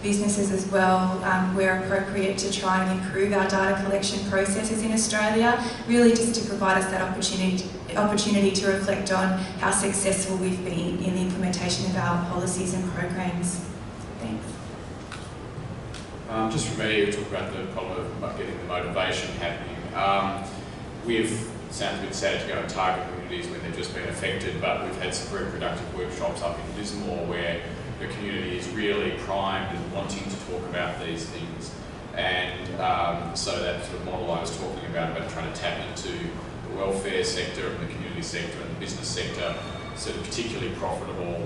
businesses as well, where appropriate, to try and improve our data collection processes in Australia, really just to provide us that opportunity to reflect on how successful we've been in the implementation of our policies and programs. Thanks. Just for me, we talk about the problem of getting the motivation happening. Sounds a bit sad to go and target communities when they've just been affected, but we've had some very productive workshops up in Lismore where the community is really primed and wanting to talk about these things. And so that sort of model I was talking about trying to tap into the welfare sector and the community sector and the business sector, sort of particularly profitable,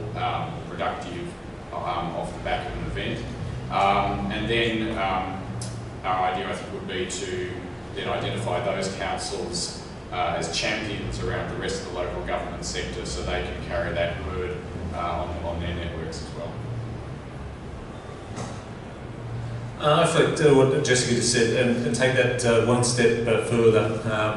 productive off the back of an event. And then our idea, I think, would be to then identify those councils as champions around the rest of the local government sector so they can carry that word on their networks as well. I reflect what Jessica just said and take that one step further.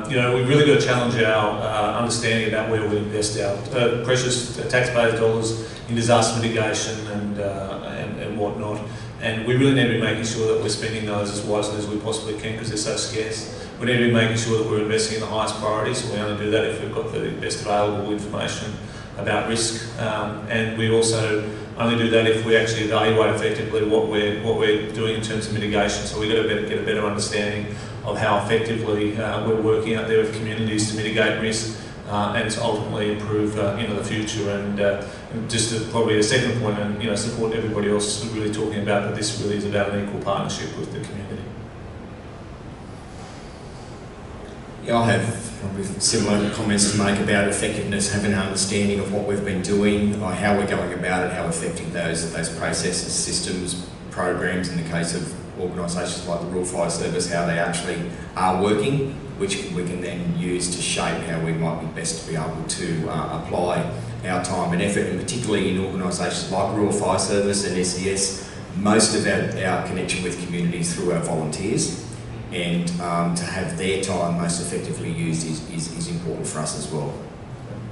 We've really got to challenge our understanding about where we invest our precious taxpayers' dollars in disaster mitigation and whatnot. And we really need to be making sure that we're spending those as wisely as we possibly can because they're so scarce. We need to be making sure that we're investing in the highest priorities, and we only do that if we've got the best available information about risk. And we also only do that if we actually evaluate effectively what we're doing in terms of mitigation. So we've got to get a better understanding of how effectively we're working out there with communities to mitigate risk and to ultimately improve into the future. And just probably a second point, and support everybody else really talking about that this really is about an equal partnership with the community. Yeah, I have similar comments to make about effectiveness, having an understanding of what we've been doing, how we're going about it, how effective those processes, systems, programs in the case of organisations like the Rural Fire Service, how they actually are working, which we can then use to shape how we might be best to be able to apply our time and effort, and particularly in organisations like Rural Fire Service and SES, most of our connection with communities through our volunteers, and to have their time most effectively used is important for us as well.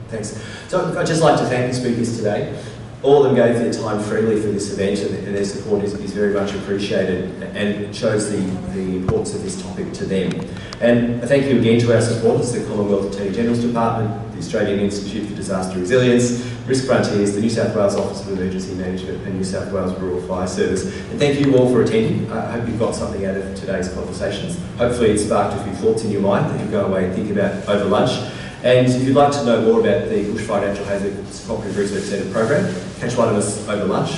Thanks. So I'd just like to thank the speakers today. All of them gave their time freely for this event, and their support is very much appreciated, and it shows the importance of this topic to them. And thank you again to our supporters, the Commonwealth Attorney General's Department, the Australian Institute for Disaster Resilience, Risk Frontiers, the New South Wales Office of Emergency Management and New South Wales Rural Fire Service. And thank you all for attending. I hope you've got something out of today's conversations. Hopefully it sparked a few thoughts in your mind that you go away and think about over lunch. And if you'd like to know more about the Bushfire Natural Hazards Cooperative Research Centre program, catch one of us over lunch,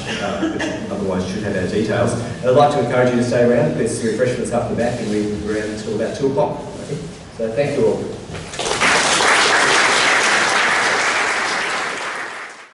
which otherwise should have our details. And I'd like to encourage you to stay around. There's refreshments up the back, and we're around until about 2 o'clock. Okay? So thank you all.